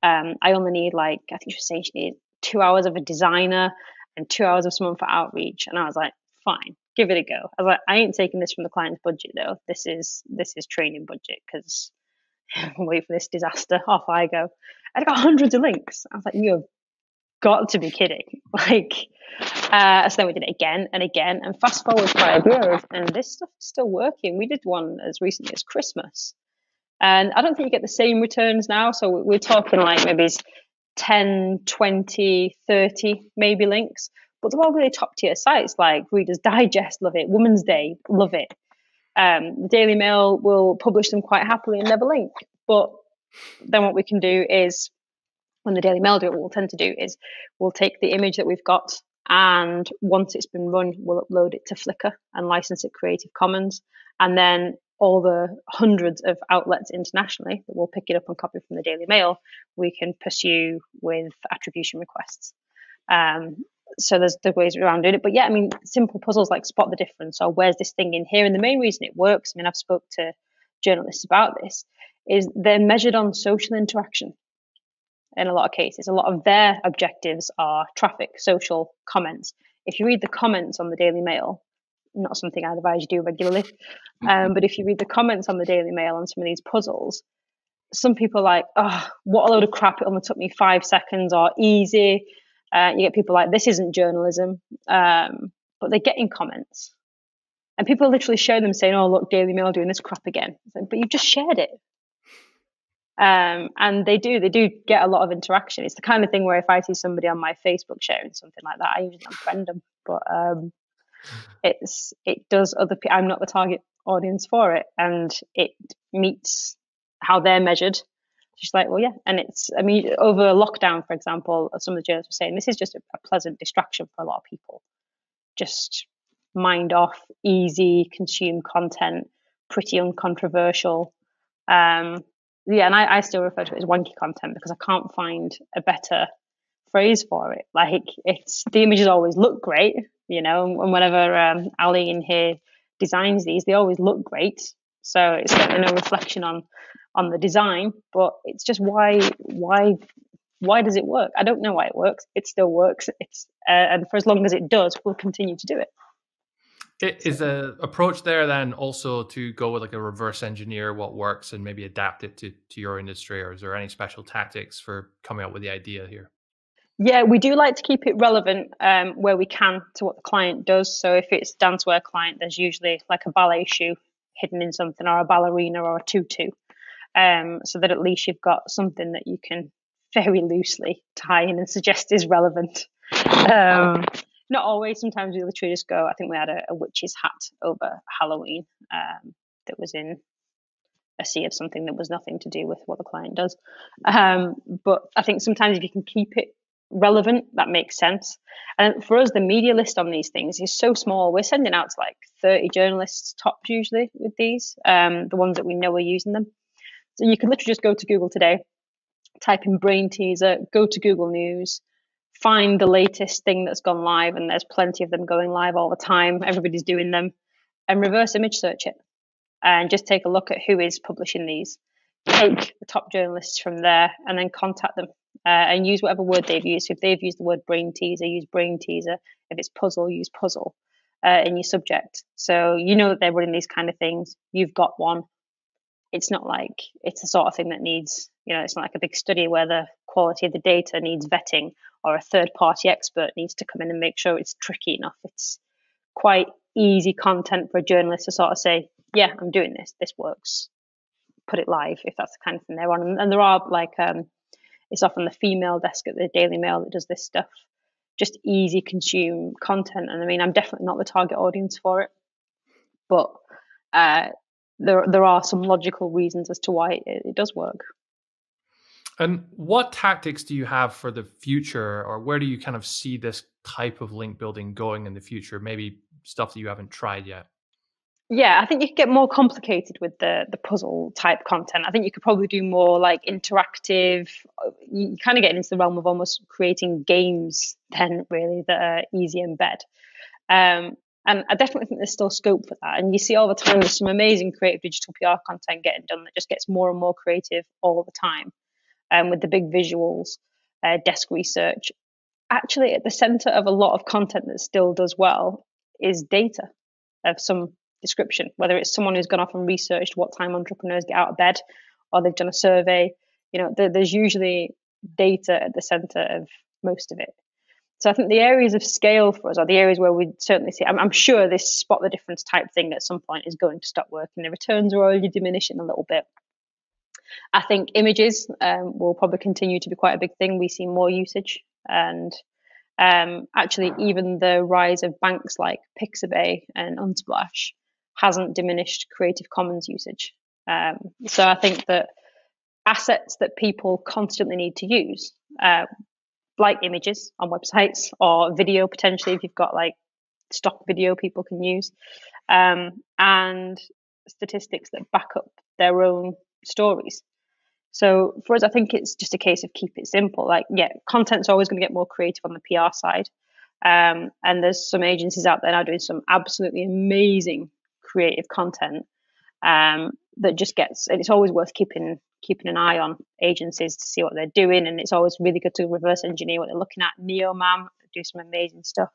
I only need, I think she was saying she needed 2 hours of a designer and 2 hours of someone for outreach. And I was like, fine, give it a go. I was like, I ain't taking this from the client's budget though. This is training budget, because wait for this disaster. Off I go. I got hundreds of links. I was like, you have got to be kidding. So then we did it again and again, and fast forward 5 years, and this stuff is still working. We did one as recently as Christmas, and I don't think you get the same returns now. So we're talking like maybe 10, 20, 30 maybe links, but they're all really top tier sites like Reader's Digest, love it. Women's Day, love it. The Daily Mail will publish them quite happily and never link. But then what we can do is, when the Daily Mail do it, what we'll tend to do is we'll take the image that we've got, and once it's been run, we'll upload it to Flickr and license it Creative Commons. And then all the hundreds of outlets internationally that will pick it up and copy from the Daily Mail, we can pursue with attribution requests. So there's the ways around doing it. But yeah, I mean, simple puzzles like spot the difference or where's this thing in here. And the main reason it works, I mean, I've spoke to journalists about this, is they're measured on social interaction. In a lot of cases, a lot of their objectives are traffic, social, comments. If you read the comments on the Daily Mail, not something I'd advise you do regularly, but if you read the comments on the Daily Mail on some of these puzzles, some people are like, oh, what a load of crap, it only took me 5 seconds, or easy. You get people like, this isn't journalism, but they're getting comments. And people literally share them saying, oh, look, Daily Mail doing this crap again. Like, but you've just shared it. And they do get a lot of interaction. It's the kind of thing where if I see somebody on my Facebook sharing something like that, I usually unfriend them. But it does other people. I'm not the target audience for it, and it meets how they're measured. Just like, well, yeah. And it's, I mean, over lockdown, for example, some of the journalists were saying this is just a pleasant distraction for a lot of people. Just mind off, easy, consume content, pretty uncontroversial. Yeah, and I still refer to it as wanky content because I can't find a better phrase for it. Like, it's, the images always look great, and whenever Ali in here designs these, they always look great. So it's certainly no reflection on the design, but it's just why does it work? I don't know why it works. It still works. It's and for as long as it does, we'll continue to do it. Is a approach there then also to go with like a reverse engineer what works and maybe adapt it to your industry, or is there any special tactics for coming up with the idea here? Yeah, we do like to keep it relevant where we can to what the client does. So if it's a dancewear client, there's usually like a ballet shoe hidden in something, or a ballerina, or a tutu, so that at least you've got something that you can very loosely tie in and suggest is relevant. Not always. Sometimes we literally just go, I think we had a witch's hat over Halloween that was in a sea of something that was nothing to do with what the client does. But I think sometimes if you can keep it relevant, that makes sense. And for us, the media list on these things is so small. We're sending out to like 30 journalists tops usually with these, the ones that we know are using them. So you can literally just go to Google today, type in brain teaser, go to Google News, find the latest thing that's gone live, and there's plenty of them going live all the time. Everybody's doing them, and reverse image search it, and just take a look at who is publishing these. Take the top journalists from there, and then contact them and use whatever word they've used. So if they've used the word brain teaser, use brain teaser. If it's puzzle, use puzzle in your subject. So you know that they're running these kind of things. You've got one. It's not like it's the sort of thing that needs, it's not like a big study where the quality of the data needs vetting, or a third-party expert needs to come in and make sure it's tricky enough. It's quite easy content for a journalist to sort of say, yeah, I'm doing this. This works. Put it live, if that's the kind of thing they're on. And there are it's often the female desk at the Daily Mail that does this stuff. Just easy consume content. And I mean, I'm definitely not the target audience for it, but there are some logical reasons as to why it does work. And what tactics do you have for the future, or where do you kind of see this type of link building going in the future? Maybe stuff that you haven't tried yet. Yeah, I think you could get more complicated with the puzzle type content. I think you could probably do more like interactive. You kind of get into the realm of almost creating games then, really, that are easy embed. And I definitely think there's still scope for that. And you see all the time there's some amazing creative digital PR content getting done that just gets more and more creative all the time. With the big visuals, desk research. Actually, at the center of a lot of content that still does well is data of some description, whether it's someone who's gone off and researched what time entrepreneurs get out of bed, or they've done a survey. There's usually data at the center of most of it. So I think the areas of scale for us are the areas where we certainly see, I'm sure this spot the difference type thing at some point is going to stop working. The returns are already diminishing a little bit. I think images will probably continue to be quite a big thing. We see more usage, and actually even the rise of banks like Pixabay and Unsplash hasn't diminished Creative Commons usage. So I think that assets that people constantly need to use, like images on websites, or video potentially if you've got like stock video people can use, and statistics that back up their own stories. So for us, I think it's just a case of keep it simple. Like, yeah, content's always going to get more creative on the PR side. And there's some agencies out there now doing some absolutely amazing creative content that just gets, and it's always worth keeping an eye on agencies to see what they're doing. And it's always really good to reverse engineer what they're looking at. Neomam do some amazing stuff.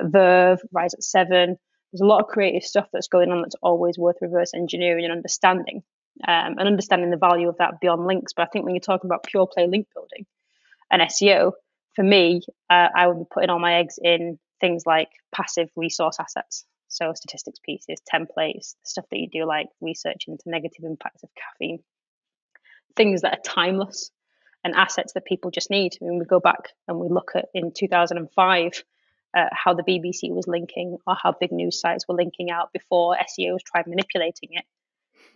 Verve, Rise at 7. There's a lot of creative stuff that's going on that's always worth reverse engineering and understanding. And understanding the value of that beyond links. But I think when you're talking about pure play link building and SEO, for me, I would be putting all my eggs in things like passive resource assets. So statistics pieces, templates, stuff that you do like research into negative impacts of caffeine, things that are timeless and assets that people just need. I mean, we go back and we look at in 2005, how the BBC was linking, or how big news sites were linking out before SEOs tried manipulating it.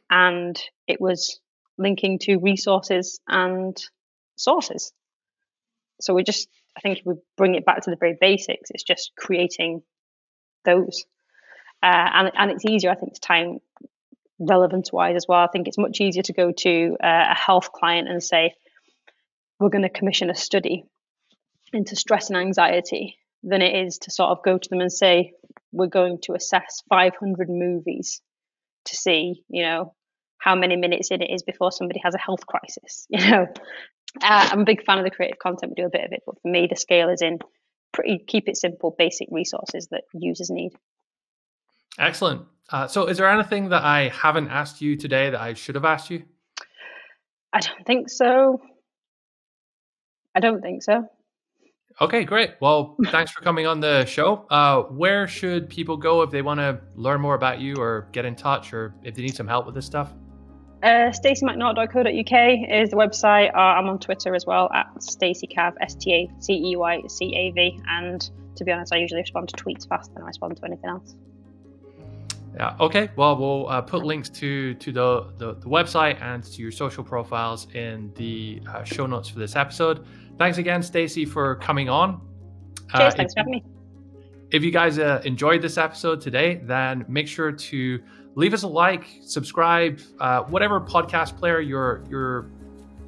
And it was linking to resources and sources. So I think if we bring it back to the very basics, it's just creating those. And it's easier, I think, to time relevance-wise as well. I think it's much easier to go to a health client and say, we're going to commission a study into stress and anxiety, than it is to sort of go to them and say, we're going to assess 500 movies to see, how many minutes in it is before somebody has a health crisis. I'm a big fan of the creative content. We do a bit of it, but for me, the scale is in keep it simple, basic resources that users need. Excellent. So is there anything that I haven't asked you today that I should have asked you? I don't think so. Okay, great. Well, thanks for coming on the show. Where should people go if they want to learn more about you or get in touch, or if they need some help with this stuff? StaceyMacNaught.co.uk is the website. I'm on Twitter as well at StaceyCav, STACEYCAV. And to be honest, I usually respond to tweets faster than I respond to anything else. Yeah. Okay. Well, we'll put links to the website and to your social profiles in the show notes for this episode. Thanks again, Stacey, for coming on. Cheers. Thanks for having me. If you guys enjoyed this episode today, then make sure to leave us a like, subscribe, whatever podcast player you're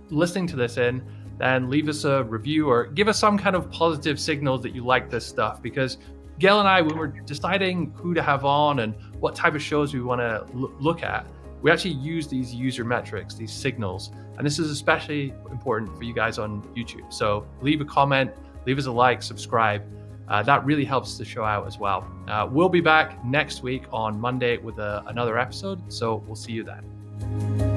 listening to this in, then leave us a review or give us some kind of positive signals that you like this stuff. Because Gail and I, when we're deciding who to have on and what type of shows we want to look at, we actually use these user metrics, these signals, and this is especially important for you guys on YouTube. So leave a comment, leave us a like, subscribe. That really helps the show out as well. We'll be back next week on Monday with another episode, so we'll see you then.